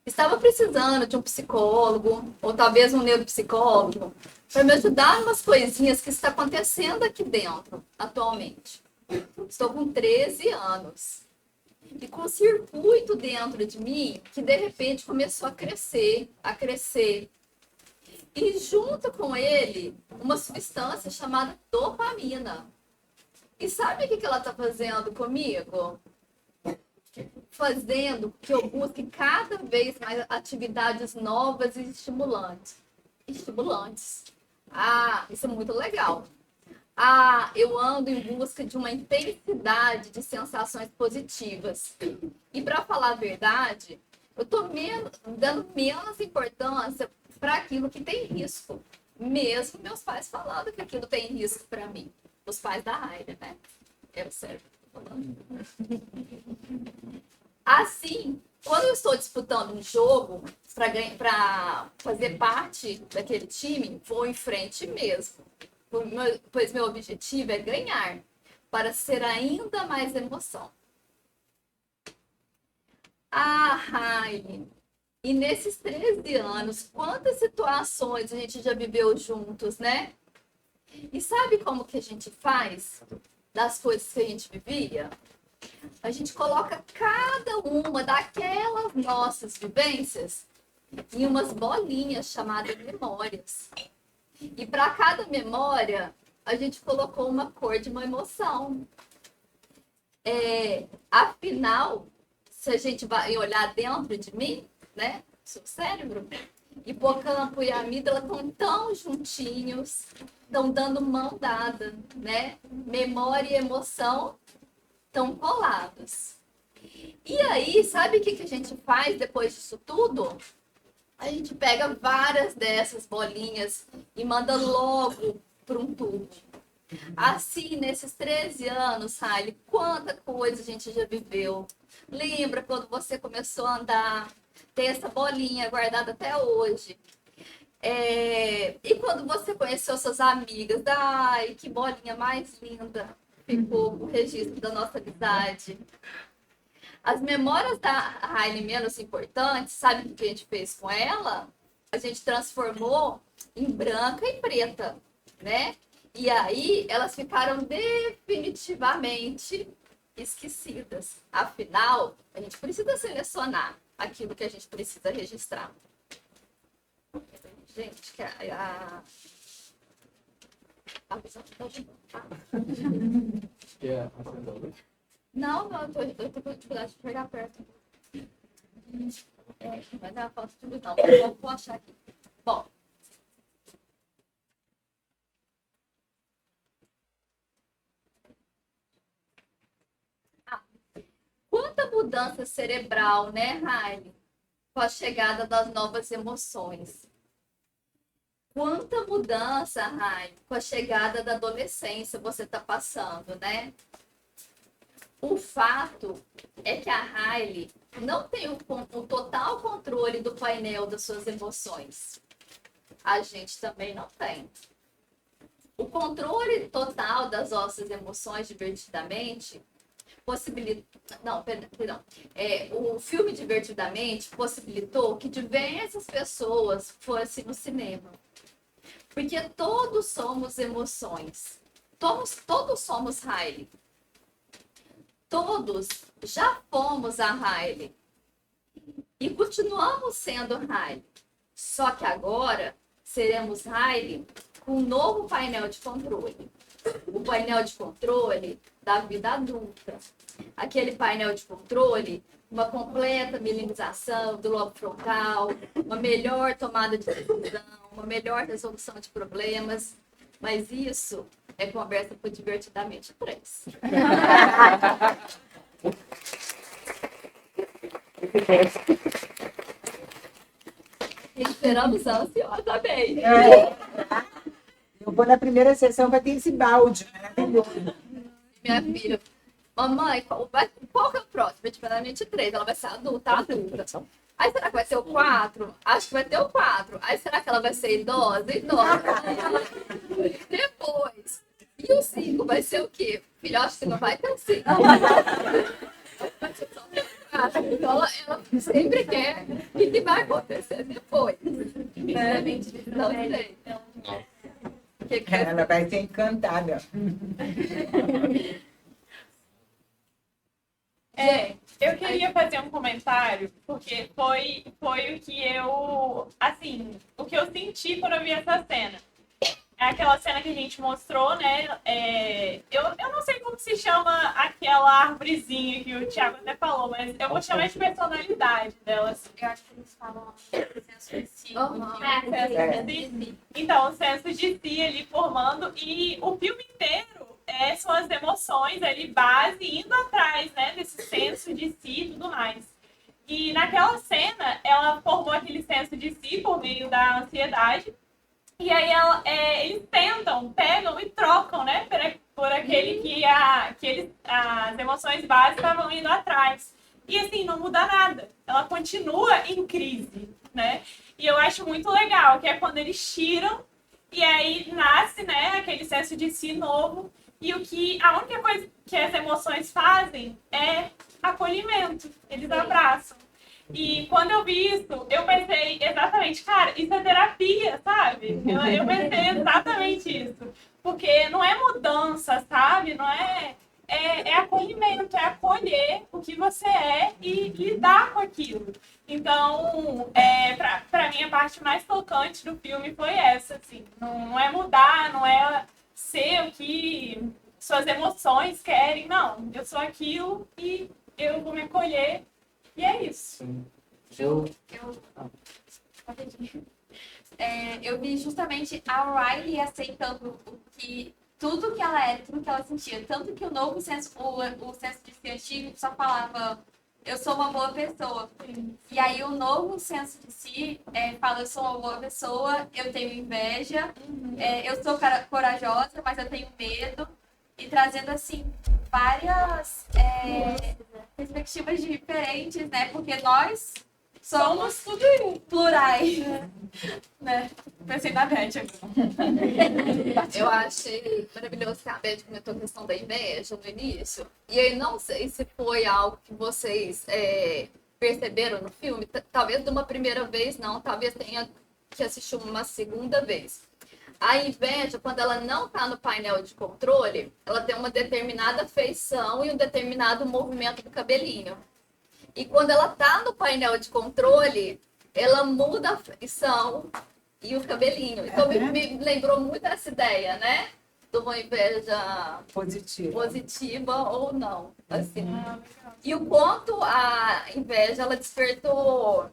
Estava precisando de um psicólogo, ou talvez um neuropsicólogo, para me ajudar em umas coisinhas que está acontecendo aqui dentro, atualmente. Estou com 13 anos. E com um circuito dentro de mim que de repente começou a crescer. E junto com ele, uma substância chamada dopamina. E sabe o que ela está fazendo comigo? Fazendo que eu busque cada vez mais atividades novas e estimulantes. Ah, isso é muito legal. Ah, eu ando em busca de uma intensidade de sensações positivas. E para falar a verdade, eu estou dando menos importância para aquilo que tem risco. Mesmo meus pais falando que aquilo tem risco para mim. Os pais da Riley, né? É o cérebro que eu tô falando. Assim, quando eu estou disputando um jogo para fazer parte daquele time, vou em frente mesmo. Pois meu objetivo é ganhar, para ser ainda mais emoção. Ah, Riley, e nesses 13 anos, quantas situações a gente já viveu juntos, né? E sabe como que a gente faz das coisas que a gente vivia? A gente coloca cada uma daquelas nossas vivências em umas bolinhas chamadas memórias. E para cada memória, a gente colocou uma cor de uma emoção. Afinal, se a gente vai olhar dentro de mim, né, seu cérebro, hipocampo e amígdala estão tão juntinhos, estão dando mão dada, né? Memória e emoção estão colados. E aí, sabe o que a gente faz depois disso tudo? A gente pega várias dessas bolinhas e manda logo para um tubo. Assim, nesses 13 anos, Riley, quanta coisa a gente já viveu. Lembra quando você começou a andar, ter essa bolinha guardada até hoje. E quando você conheceu suas amigas, ai, que bolinha mais linda. Ficou o registro da nossa amizade. As memórias da Riley menos importantes, sabe o que a gente fez com ela? A gente transformou em branca e preta, né? E aí elas ficaram definitivamente esquecidas. Afinal, a gente precisa selecionar aquilo que a gente precisa registrar. Gente, que a visão tá de boa, tá? Quer acender a luz? Não, eu tô com dificuldade de pegar perto. Mas é uma falta de luz, não. Vou achar aqui. Bom. Quanta mudança cerebral, né, Riley? Com a chegada das novas emoções. Quanta mudança, Riley, com a chegada da adolescência você tá passando, né? O fato é que a Riley não tem o total controle do painel das suas emoções. A gente também não tem. O controle total das nossas emoções divertidamente possibilitou... Não, perdão. O filme Divertidamente possibilitou que diversas pessoas fossem no cinema. Porque todos somos emoções. Todos somos Riley. Todos já fomos a Riley. E continuamos sendo Riley. Só que agora seremos Riley com um novo painel de controle. O painel de controle da vida adulta. Aquele painel de controle, uma completa milinização do lobo frontal, uma melhor tomada de decisão, uma melhor resolução de problemas. Mas isso é conversa para Divertidamente 3. Esperamos ansiosamente. Eu vou na primeira sessão, vai ter esse balde maravilhoso. Minha filha, mamãe, qual que é o próximo? Divertidamente 3. Ela vai ser adulta. Aí será que vai ser o 4? Acho que vai ter o 4. Aí será que ela vai ser idosa? Depois. E o 5 vai ser o quê? Filho, acho que não vai ter o 5. Então ela sempre quer o que vai acontecer depois. Né? Não sei. Ela vai ser encantada. Eu queria fazer um comentário, porque foi o que eu, assim, o que eu senti quando eu vi essa cena. É aquela cena que a gente mostrou, né? Eu não sei como se chama aquela árvorezinha que o Thiago até falou, mas eu vou chamar de personalidade dela. Assim. Eu acho que eles falam senso de si. Então, o senso de si ali formando, e o filme inteiro são as emoções ali, base, indo atrás, né? Desse senso de si e tudo mais. E naquela cena, ela formou aquele senso de si por meio da ansiedade. E aí eles pegam e trocam, né? Por aquele que as emoções básicas estavam indo atrás. E assim, não muda nada. Ela continua em crise, né? E eu acho muito legal, que é quando eles tiram e aí nasce, né, aquele senso de si novo. E a única coisa que as emoções fazem é acolhimento. Eles abraçam. E quando eu vi isso, eu pensei exatamente, cara, isso é terapia, sabe? Eu pensei exatamente isso. Porque não é mudança, sabe? Não é acolhimento, é acolher o que você é e lidar com aquilo. Então, pra mim, a parte mais tocante do filme foi essa, assim. Não é mudar, não é ser o que suas emoções querem, não. Eu sou aquilo e eu vou me acolher. E é isso. Eu vi justamente a Riley aceitando tudo que ela era, tudo que ela sentia. Tanto que o novo senso, o senso de si antigo só falava, eu sou uma boa pessoa. E aí o novo senso de si fala, eu sou uma boa pessoa, eu tenho inveja, eu sou corajosa, mas eu tenho medo. E trazendo, assim, várias perspectivas diferentes, né? Porque nós somos tudo plurais. Né? Pensei na Beth agora. Eu achei maravilhoso que a Beth comentou a questão da inveja no início. E aí não sei se foi algo que vocês perceberam no filme. Talvez de uma primeira vez não, talvez tenha que assistir uma segunda vez. A inveja, quando ela não está no painel de controle, ela tem uma determinada feição e um determinado movimento do cabelinho. E quando ela está no painel de controle, ela muda a feição e o cabelinho. Então me lembrou muito essa ideia, né? De uma inveja positiva ou não. Assim. E o quanto a inveja ela despertou...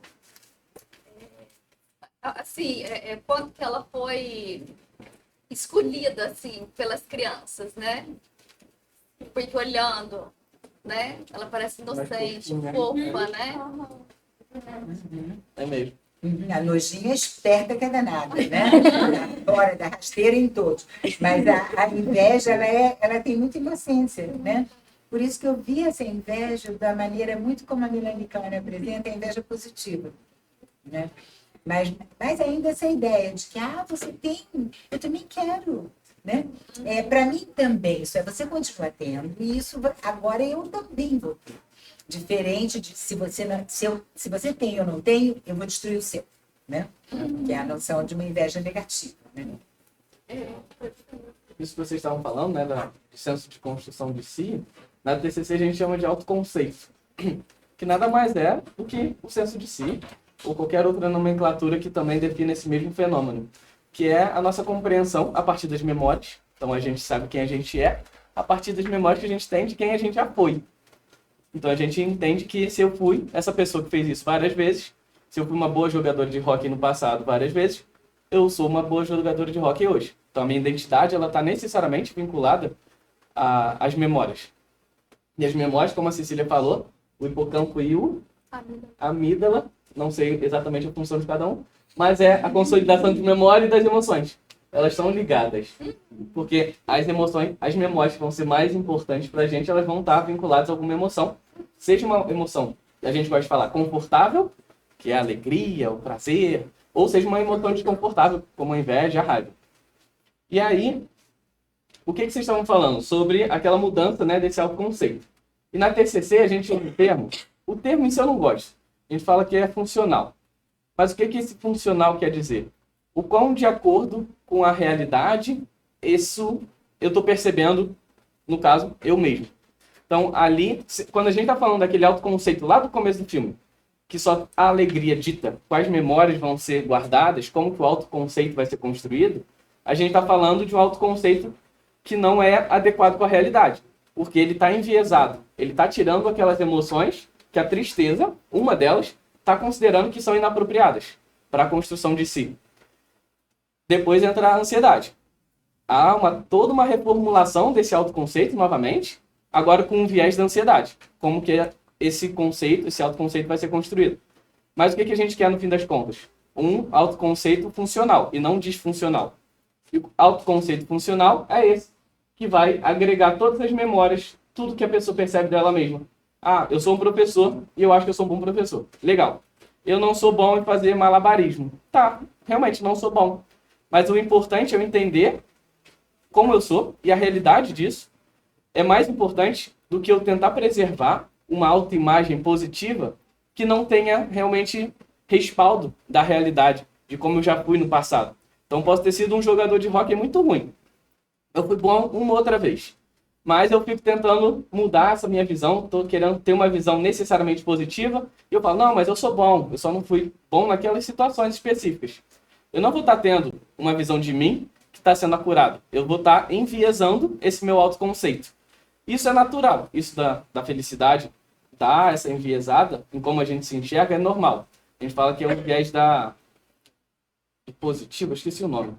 assim, quanto que ela foi escolhida, assim, pelas crianças, né? Porque olhando, né? Ela parece inocente, fofa, né? É mesmo. A nojinha é esperta que é danada, né? Fora da rasteira em todos. Mas a inveja, ela tem muita inocência, né? Por isso que eu vi essa inveja da maneira muito como a Melanie Klein apresenta, a inveja positiva, né? Mas ainda essa ideia de que, você tem, eu também quero, né? Para mim também, isso você continua tendo, e isso agora eu também vou ter. Diferente de se você tem ou não tenho, eu vou destruir o seu, né? Que é a noção de uma inveja negativa, né? Isso que vocês estavam falando, né, do senso de construção de si, na TCC a gente chama de autoconceito. que nada mais é do que o senso de si, ou qualquer outra nomenclatura que também define esse mesmo fenômeno, que é a nossa compreensão a partir das memórias. Então a gente sabe quem a gente é a partir das memórias que a gente tem de quem a gente já foi. Então a gente entende que se eu fui essa pessoa que fez isso várias vezes, se eu fui uma boa jogadora de hóquei no passado várias vezes, eu sou uma boa jogadora de hóquei hoje. Então a minha identidade ela está necessariamente vinculada às memórias. E as memórias, como a Cecília falou, o hipocampo e a amígdala, não sei exatamente a função de cada um, mas é a consolidação de memória e das emoções. Elas são ligadas. Porque as emoções, as memórias que vão ser mais importantes para a gente, elas vão estar vinculadas a alguma emoção. Seja uma emoção que a gente pode falar confortável, que é a alegria, o prazer, ou seja uma emoção desconfortável, como a inveja, a raiva. E aí, o que vocês estavam falando? Sobre aquela mudança, né, desse autoconceito. E na TCC a gente usa o termo em si eu não gosto. A gente fala que é funcional. Mas o que esse funcional quer dizer? O quão de acordo com a realidade, isso eu estou percebendo, no caso, eu mesmo. Então, ali, quando a gente está falando daquele autoconceito lá do começo do filme, que só a alegria dita quais memórias vão ser guardadas, como que o autoconceito vai ser construído, a gente está falando de um autoconceito que não é adequado com a realidade. Porque ele está enviesado. Ele está tirando aquelas emoções que a tristeza, uma delas, está considerando que são inapropriadas para a construção de si. Depois entra a ansiedade. Há toda uma reformulação desse autoconceito, novamente, agora com um viés da ansiedade. Como que esse conceito, esse autoconceito vai ser construído. Mas o que a gente quer no fim das contas? Um autoconceito funcional e não disfuncional. E o autoconceito funcional é esse, que vai agregar todas as memórias, tudo que a pessoa percebe dela mesma. Ah, eu sou um professor e eu acho que eu sou um bom professor. Legal. Eu não sou bom em fazer malabarismo. Tá, realmente não sou bom. Mas o importante é eu entender como eu sou e a realidade disso é mais importante do que eu tentar preservar uma autoimagem positiva que não tenha realmente respaldo da realidade, de como eu já fui no passado. Então posso ter sido um jogador de hóquei muito ruim. Eu fui bom uma outra vez. Mas eu fico tentando mudar essa minha visão, estou querendo ter uma visão necessariamente positiva, e eu falo, não, mas eu sou bom, eu só não fui bom naquelas situações específicas. Eu não vou estar tendo uma visão de mim que está sendo acurada. Eu vou estar enviesando esse meu autoconceito. Isso é natural. Isso da felicidade, essa enviesada, em como a gente se enxerga, é normal. A gente fala que é um viés do positivo, eu esqueci o nome.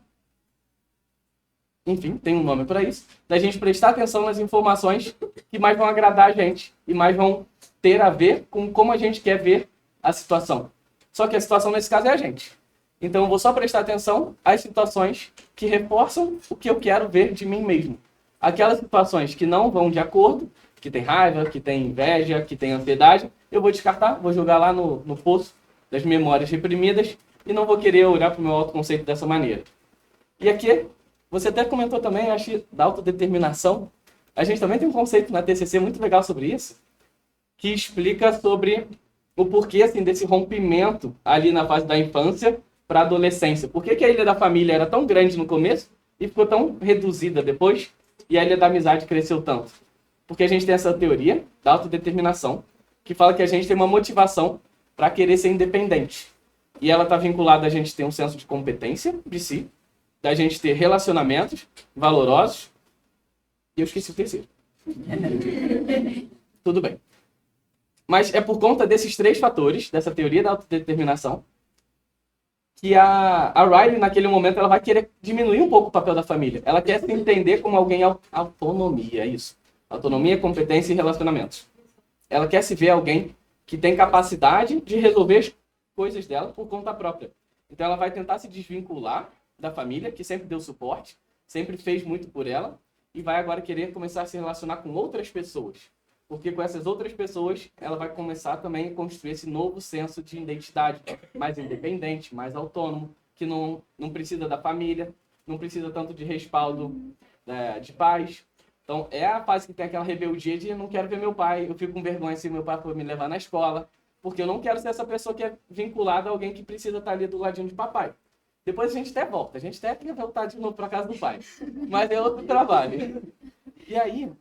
Enfim, tem um nome para isso. Da gente prestar atenção nas informações que mais vão agradar a gente e mais vão ter a ver com como a gente quer ver a situação. Só que a situação nesse caso é a gente. Então eu vou só prestar atenção às situações que reforçam o que eu quero ver de mim mesmo. Aquelas situações que não vão de acordo, que tem raiva, que tem inveja, que tem ansiedade, eu vou descartar, vou jogar lá no poço das memórias reprimidas e não vou querer olhar para o meu autoconceito dessa maneira. E aqui, você até comentou também, acho, da autodeterminação. A gente também tem um conceito na TCC muito legal sobre isso, que explica sobre o porquê assim, desse rompimento ali na fase da infância para a adolescência. Por que a ilha da família era tão grande no começo e ficou tão reduzida depois, e a ilha da amizade cresceu tanto? Porque a gente tem essa teoria da autodeterminação, que fala que a gente tem uma motivação para querer ser independente. E ela está vinculada a gente ter um senso de competência de si, da gente ter relacionamentos valorosos, e eu esqueci o terceiro. Tudo bem. Mas é por conta desses três fatores, dessa teoria da autodeterminação, que a Riley, naquele momento, ela vai querer diminuir um pouco o papel da família. Ela quer se entender como alguém autonomia, é isso. Autonomia, competência e relacionamentos. Ela quer se ver alguém que tem capacidade de resolver as coisas dela por conta própria. Então ela vai tentar se desvincular da família, que sempre deu suporte, sempre fez muito por ela, e vai agora querer começar a se relacionar com outras pessoas. Porque com essas outras pessoas, ela vai começar também a construir esse novo senso de identidade, mais independente, mais autônomo, que não precisa da família, não precisa tanto de respaldo de pais. Então, é a fase que tem aquela rebeldia de eu não quero ver meu pai, eu fico com vergonha se meu pai for me levar na escola, porque eu não quero ser essa pessoa que é vinculada a alguém que precisa estar ali do ladinho de papai. Depois a gente até volta, a gente até quer voltar de novo para casa do pai, mas é outro trabalho. E aí...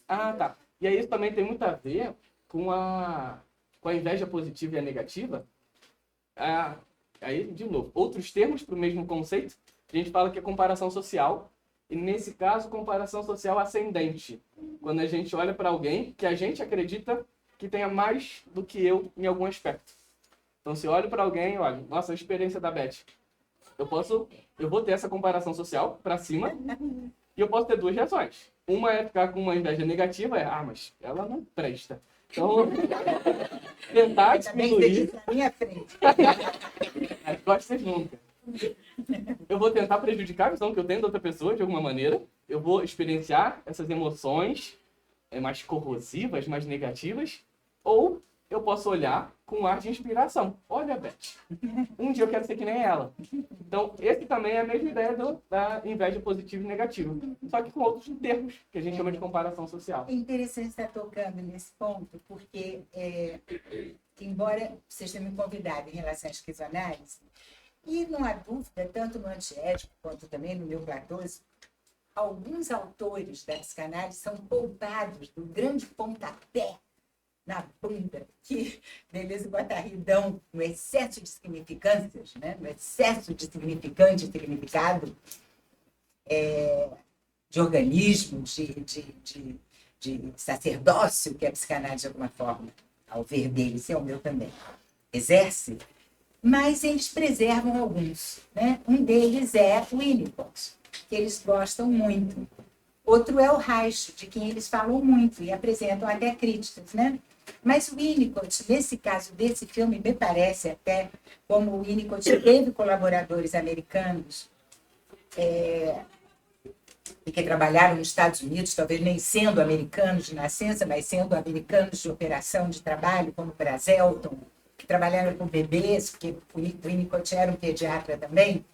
Ah, tá. E aí isso também tem muito a ver com a inveja positiva e a negativa. Aí, de novo, outros termos para o mesmo conceito. A gente fala que é comparação social. E nesse caso, comparação social ascendente. Quando a gente olha para alguém que a gente acredita que tenha mais do que eu em algum aspecto. Então, se eu olho para alguém, olha, nossa, a experiência da Beth. Eu vou ter essa comparação social para cima e eu posso ter duas reações. Uma é ficar com uma inveja negativa, mas ela não presta. Então, tentar diminuir... Na minha frente. As costas nunca. Eu vou tentar prejudicar a visão que eu tenho da outra pessoa de alguma maneira. Eu vou experienciar essas emoções mais corrosivas, mais negativas. Ou eu posso olhar com um ar de inspiração. Olha, Beth, um dia eu quero ser que nem ela. Então, esse também é a mesma ideia da inveja positiva e negativa. Só que com outros termos, que a gente chama de comparação social. É interessante estar tocando nesse ponto, porque, embora vocês tenham me convidado em relação à esquizoanálise, e não há dúvida, tanto no antiético quanto também no meu Platônico, alguns autores da psicanálise são poupados do grande pontapé na bunda que Deleuze e Guattari dão no excesso de significâncias, né? No excesso de significante e significado de organismo, de sacerdócio que a psicanálise, de alguma forma, ao ver deles, e ao meu também, exerce, mas eles preservam alguns, né? Um deles é o Winnicott, que eles gostam muito. Outro é o Reich, de quem eles falam muito e apresentam até críticas, né? Mas o Winnicott, nesse caso desse filme, me parece até, como o Winnicott teve colaboradores americanos e que trabalharam nos Estados Unidos, talvez nem sendo americanos de nascença, mas sendo americanos de operação de trabalho, como o Brazelton, que trabalharam com bebês, porque o Winnicott era um pediatra também,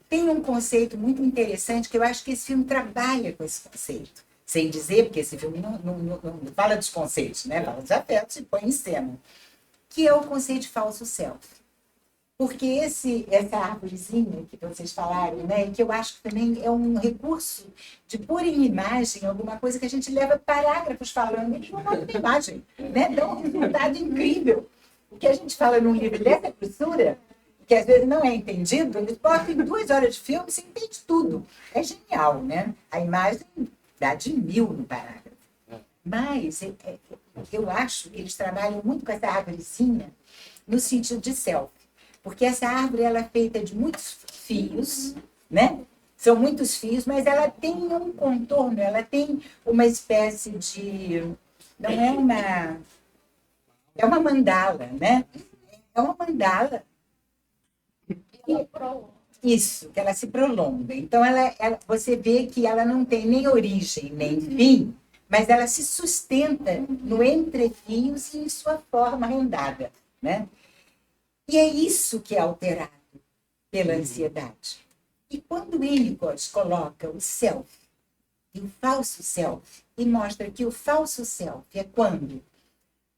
tem um conceito muito interessante que eu acho que esse filme trabalha com esse conceito. Sem dizer, porque esse filme não fala dos conceitos, né? Fala dos afetos e põe em cena. Que é o conceito de falso self. Porque essa árvorezinha que vocês falaram, né? E que eu acho que também é um recurso de pôr em imagem alguma coisa que a gente leva parágrafos falando, eles não botam imagem, né? Dá um resultado incrível. O que a gente fala num livro dessa grossura, que às vezes não é entendido, eles botam em 2 horas de filme, você entende tudo. É genial, né? A imagem dá de 1000 no parágrafo. Mas eu acho que eles trabalham muito com essa árvorezinha no sentido de self. Porque essa árvore ela é feita de muitos fios, né? São muitos fios, mas ela tem um contorno, ela tem uma espécie de... Não é uma... É uma mandala, né? É uma mandala. Isso, que ela se prolonga. Então, você vê que ela não tem nem origem, nem fim, mas ela se sustenta no entrefios e em sua forma arredondada, né? E é isso que é alterado pela ansiedade. E quando Winnicott coloca o self e o falso self, e mostra que o falso self é quando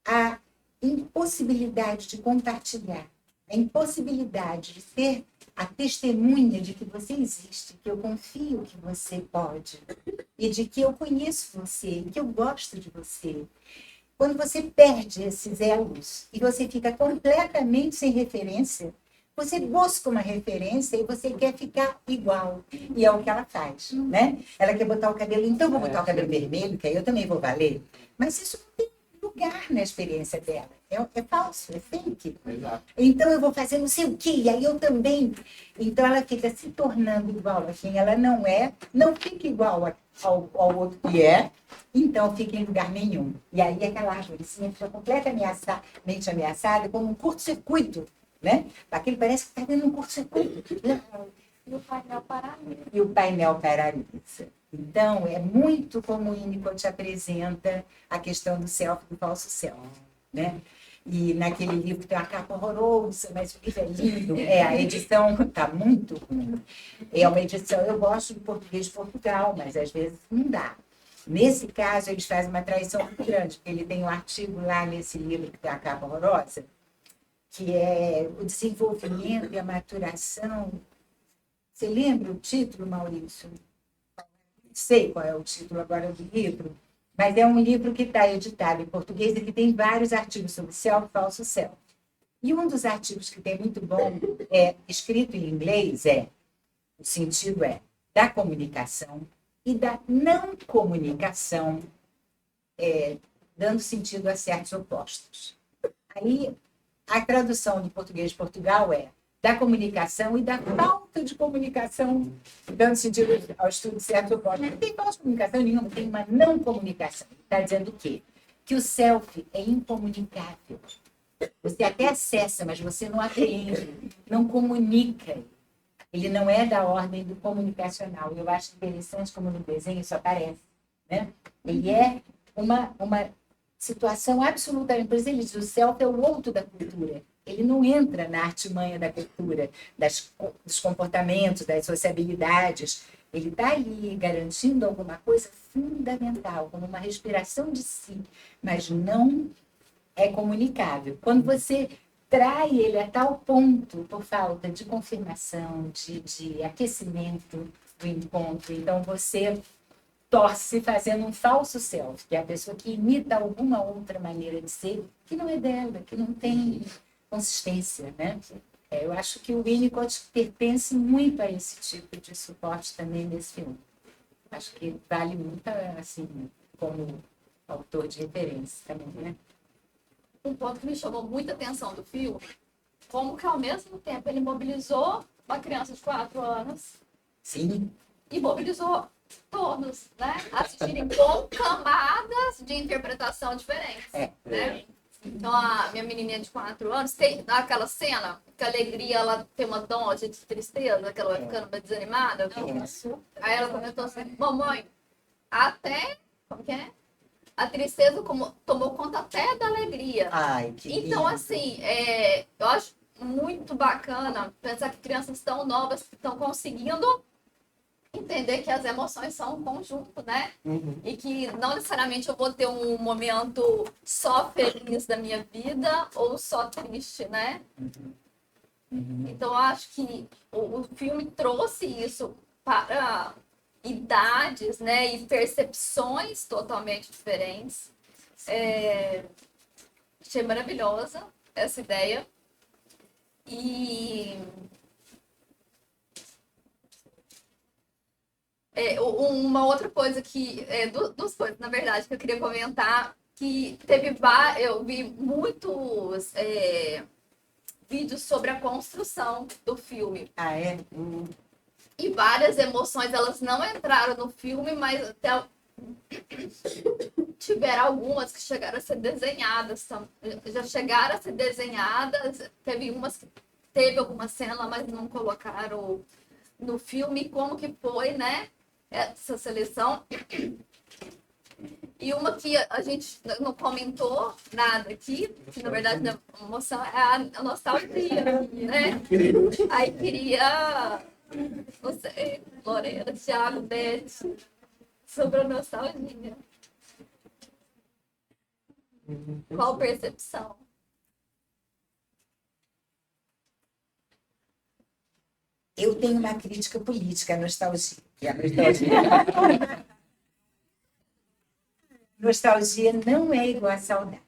a impossibilidade de compartilhar, a impossibilidade de ser a testemunha de que você existe, que eu confio que você pode, e de que eu conheço você, que eu gosto de você. Quando você perde esses elos e você fica completamente sem referência, você busca uma referência e você quer ficar igual. E é o que ela faz, né? Ela quer botar o cabelo, então vou botar o cabelo vermelho, que aí eu também vou valer. Mas isso não tem lugar na experiência dela. É falso, é fake. Exato. Então eu vou fazer não sei o quê, e aí eu também. Então ela fica se tornando igual a quem ela não é, não fica igual ao outro que é, então fica em lugar nenhum. E aí aquela árvorezinha fica completamente ameaçada, como um curto-circuito, né? Aquilo parece que está tendo um curto-circuito. E o painel paralisa. E o painel paralisa. Então, é muito como o Winnicott apresenta a questão do self e do falso self, né? E naquele livro tem uma capa horrorosa, mas o livro é lindo. A edição está muito ruim. É uma edição, eu gosto do português de Portugal, mas às vezes não dá. Nesse caso, eles fazem uma traição muito grande, porque ele tem um artigo lá nesse livro que tem a capa horrorosa, que é o desenvolvimento e a maturação. Você lembra o título, Maurício? Não sei qual é o título agora do livro, Mas é um livro que está editado em português e que tem vários artigos sobre self e falso self. E um dos artigos que tem muito bom, escrito em inglês, o sentido da comunicação e da não comunicação, dando sentido a certos opostos. Aí, a tradução do português de Portugal é da comunicação e da falta de comunicação, dando sentido ao estudo de certos opostos. Não tem falta de comunicação nenhuma, tem uma não comunicação. Está dizendo o quê? Que o self é incomunicável. Você até acessa, mas você não apreende, não comunica. Ele não é da ordem do comunicacional. Eu acho interessante como no desenho isso aparece. Né? Ele é uma situação absolutamente... Por exemplo, ele diz, o self é o outro da cultura. Ele não entra na artimanha da cultura, dos comportamentos, das sociabilidades. Ele está ali garantindo alguma coisa fundamental, como uma respiração de si, mas não é comunicável. Quando você trai ele a tal ponto, por falta de confirmação, de aquecimento do encontro, então você torce fazendo um falso self, que é a pessoa que imita alguma outra maneira de ser, que não é dela, que não tem consistência, né? Eu acho que o Winnicott pertence muito a esse tipo de suporte também nesse filme. Acho que vale muito, assim, como autor de referência também, né? Um ponto que me chamou muita atenção do filme, como que ao mesmo tempo ele mobilizou uma criança de 4 anos. Sim. E mobilizou todos, né? Assistirem com camadas de interpretação diferentes. Né? Então, a minha menininha de 4 anos, tem aquela cena que a alegria, ela tem uma dose de tristeza, que ela vai ficando mais desanimada. Aí ela comentou assim, mamãe, até, como que é? A tristeza tomou conta até da alegria. Ai, que então, lindo. assim, eu acho muito bacana pensar que crianças tão novas estão conseguindo entender que as emoções são um conjunto, né? E que não necessariamente eu vou ter um momento só feliz da minha vida ou só triste, né? Então, eu acho que o filme trouxe isso para idades, né? E percepções totalmente diferentes. Achei maravilhosa essa ideia. E... uma outra coisa que, duas coisas, na verdade, que eu queria comentar, que eu vi muitos vídeos sobre a construção do filme. Ah, é? E várias emoções, elas não entraram no filme, mas até tiveram algumas que chegaram a ser desenhadas. Já chegaram a ser desenhadas, teve alguma cena, mas não colocaram no filme como que foi, né? Essa seleção. E uma que a gente não comentou nada aqui, que na verdade a emoção é a nostalgia, né? Aí queria, não sei, Lorena, Thiago, Beth, sobre a nostalgia. Qual percepção? Eu tenho uma crítica política à nostalgia. E a nostalgia... nostalgia não é igual à saudade.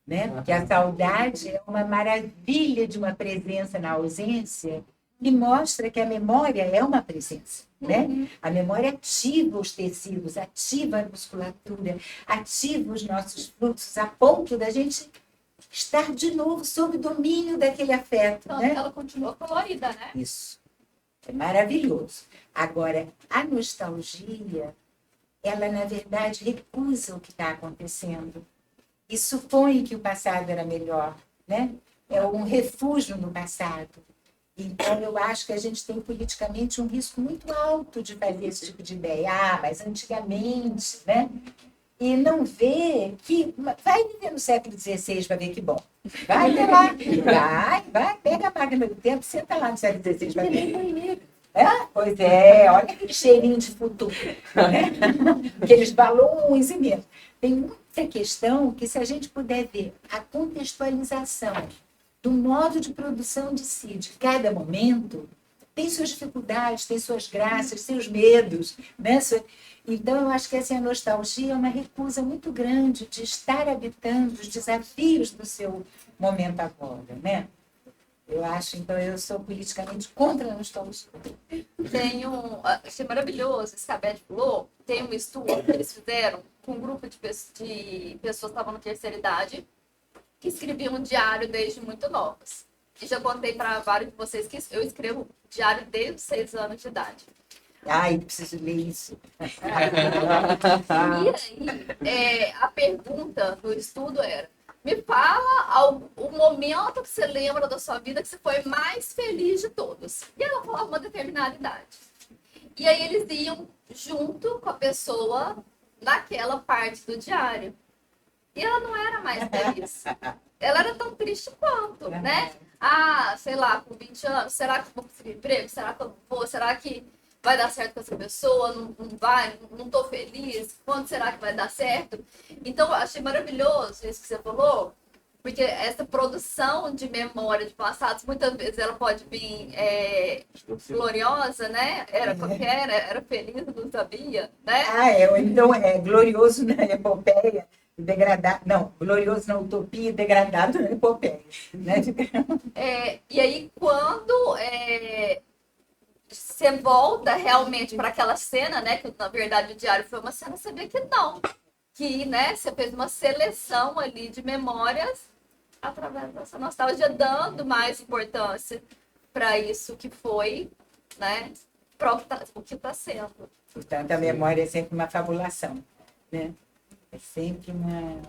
Né? Porque a saudade é uma maravilha de uma presença na ausência e mostra que a memória é uma presença. Né? A memória ativa os tecidos, ativa a musculatura, ativa os nossos fluxos, a ponto da gente estar de novo sob domínio daquele afeto. Então, né? ela continua colorida, né? Isso. É maravilhoso. Agora, a nostalgia, ela, na verdade, recusa o que está acontecendo e supõe que o passado era melhor, né? É um refúgio no passado. Então, eu acho que a gente tem politicamente um risco muito alto de fazer esse tipo de ideia. Ah, mas antigamente, né? E não vê que... Vai viver no século XVI para ver que bom. Vai ver lá. Vai. Pega a máquina do tempo, senta lá no século XVI para ver. Pois é, olha aquele cheirinho de futuro. Né? Aqueles balões imensos. Tem muita questão que, se a gente puder ver a contextualização do modo de produção de si, de cada momento, tem suas dificuldades, tem suas graças, seus medos, né? Então, eu acho que essa nostalgia é uma recusa muito grande de estar habitando os desafios do seu momento agora, né? Eu acho, então, eu sou politicamente contra a nostalgia. Achei maravilhoso, isso que a Beth falou, tem um estudo que eles fizeram com um grupo de pessoas que estavam na terceira idade, que escreviam um diário desde muito novos. E já contei para vários de vocês que eu escrevo diário desde os 6 anos de idade. Ai, preciso ler isso. E aí, a pergunta do estudo era: me fala o momento que você lembra da sua vida que você foi mais feliz de todos. E ela falava uma determinada idade. E aí eles iam junto com a pessoa naquela parte do diário. E ela não era mais feliz. Ela era tão triste quanto, né? Ah, sei lá, com 20 anos, será que eu vou conseguir emprego? Será que eu vou? Será que vai dar certo com essa pessoa? Não vai? Não tô feliz? Quando será que vai dar certo? Então, eu achei maravilhoso isso que você falou, porque essa produção de memória de passados, muitas vezes ela pode vir gloriosa, né? Era qualquer, era feliz, não sabia, né? Então é glorioso na epopeia, degradado, não, glorioso na utopia e degradado na epopeia, né? E aí, quando você volta realmente para aquela cena, né? Que na verdade o diário foi uma cena, você vê que não. Que, né, você fez uma seleção ali de memórias através dessa nostalgia, dando mais importância para isso que foi, né? Para o que está sendo. Portanto, a memória é sempre uma fabulação, né? É sempre uma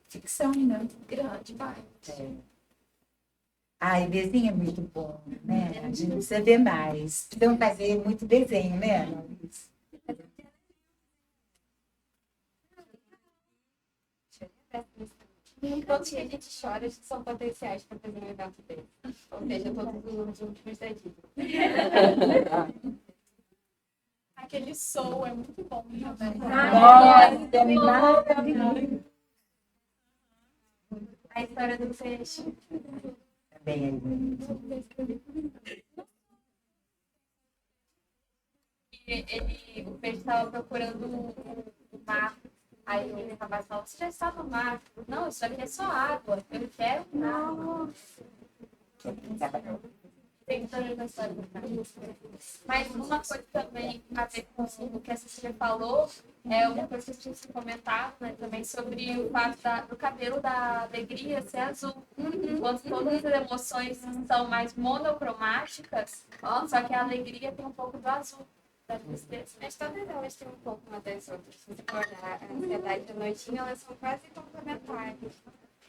ficção, né? Grande parte. Desenho é muito bom, né? A gente precisa ver mais. Precisamos fazer muito desenho, né, Luiz? Todos que a gente chora são potenciais para fazer um evento dele. Ou seja, todos os últimos da vida. Aquele soul é muito bom também. Nossa, é maravilhoso. A história do peixe. Também é O peixe estava procurando o mar. Aí ele estava falando: você já está no mar? Não, isso aqui é só água. Eu quero mar. Tem toda a história do mar. Mas uma coisa também a ver com o que a Cecília falou, é uma coisa que a gente tinha comentado, né, também sobre o fato do cabelo da alegria ser azul. Enquanto todas as emoções são mais monocromáticas, só que a alegria tem um pouco do azul. Mas todas elas têm um pouco uma das outras. Se você for olhar a ansiedade e a noitinha, elas são quase complementares.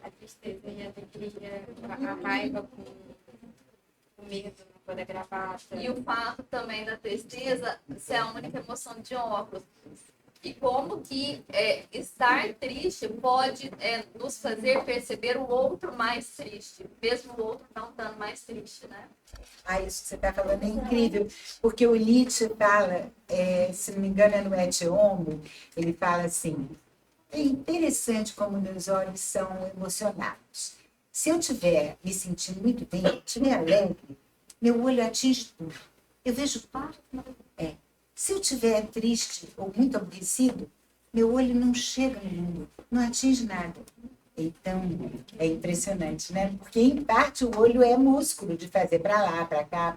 A tristeza e a alegria, a raiva com o medo, não poder gravar. E o fato também da tristeza ser a única emoção de óculos. E como que estar triste pode nos fazer perceber o outro mais triste, mesmo o outro não estando mais triste, né? Isso que você está falando é incrível, porque o Nietzsche fala, se não me engano é no Et Homo, ele fala assim: é interessante como meus olhos são emocionados. Se eu estiver me sentindo muito bem, estiver alegre, meu olho atinge tudo. Eu vejo tudo. Se eu estiver triste ou muito aborrecido, meu olho não chega no mundo, não atinge nada. Então, é impressionante, né? Porque, em parte, o olho é músculo de fazer para lá, para cá,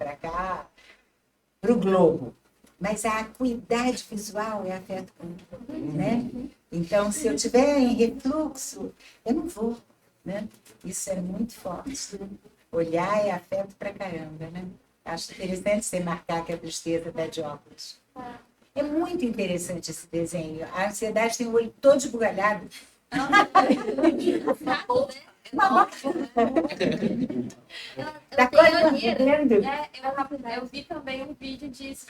para o globo. Mas a acuidade visual é afeto comum, né? Então, se eu estiver em refluxo, eu não vou, né? Isso é muito forte. Olhar é afeto pra caramba, né? Acho interessante você marcar que a tristeza está de óculos. É muito interessante esse desenho. A ansiedade tem o olho todo esbugalhado. Eu vi também um vídeo disso,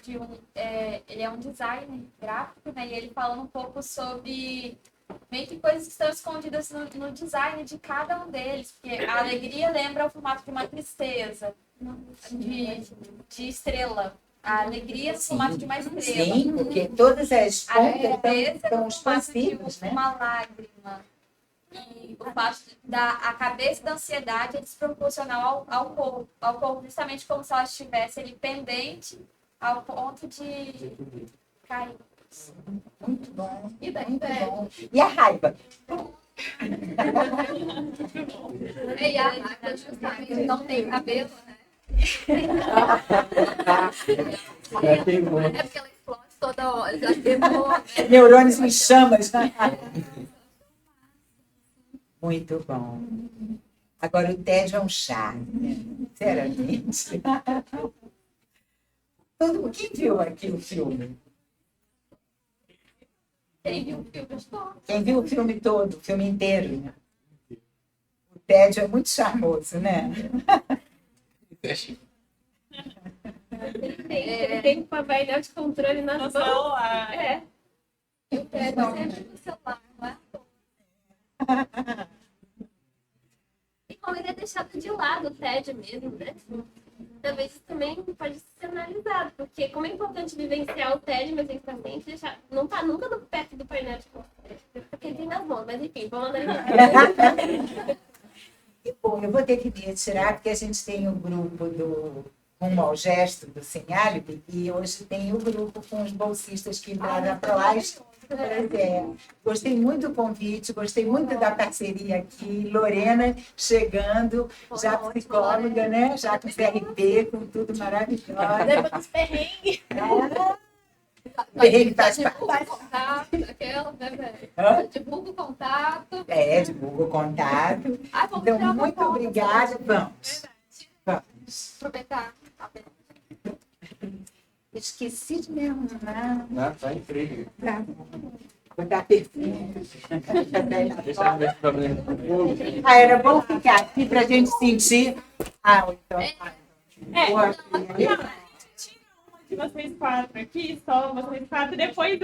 ele é um designer gráfico, né? E ele falando um pouco sobre meio que coisas que estão escondidas no design de cada um deles. Porque a alegria lembra o formato de uma tristeza, de estrela. A alegria é o formato de uma estrela. Sim, porque todas as pontas estão expansivas, né? Uma lágrima. E o fato a cabeça da ansiedade é desproporcional ao corpo, justamente como se ela estivesse ali pendente ao ponto de cair. Muito bom. E daí, Muito bom. E a raiva? E a raiva justamente não tem cabelo, né? É porque ela explode toda hora, já queimou. Neurônios em chamas. Muito bom. Agora, o tédio é um charme, né? Sinceramente. Quem viu aqui o filme? Quem viu o filme gostou. Quem viu o filme todo, o filme inteiro, né? O tédio é muito charmoso, né? Tem um painel de controle No nas mãos. celular. É. E o tédio sempre no celular, não é? E como ele é deixado de lado, o tédio mesmo, né? Talvez isso também pode ser analisado, porque como é importante vivenciar o tédio, mas a gente também deixar, não tá nunca perto do painel de controle, porque ele tem nas mãos, mas enfim, vamos analisar. E, bom, eu vou ter que me retirar, porque a gente tem o grupo do Rumo ao Gesto, do Sem Álibi, e hoje tem o grupo com os bolsistas que entraram na PROAS. Gostei muito do convite, gostei muito da parceria aqui. Lorena chegando, já psicóloga, né? Já com CRP, com tudo maravilhoso. Depois dos perrengues. Perrengue faz parte. Divulga o contato, aquela, né, velho? Hã? Divulga o contato. Divulga o contato. Ai, vamos Então, tirar uma muito foto, obrigada. Vamos. Vamos. aproveitar. Esqueci de me arrumar. Não, tá incrível. Vou dar perfume. Deixa eu ver esse problema. Era bom ficar aqui para a gente sentir. Então. Boa, De vocês quatro aqui, só vocês quatro, depois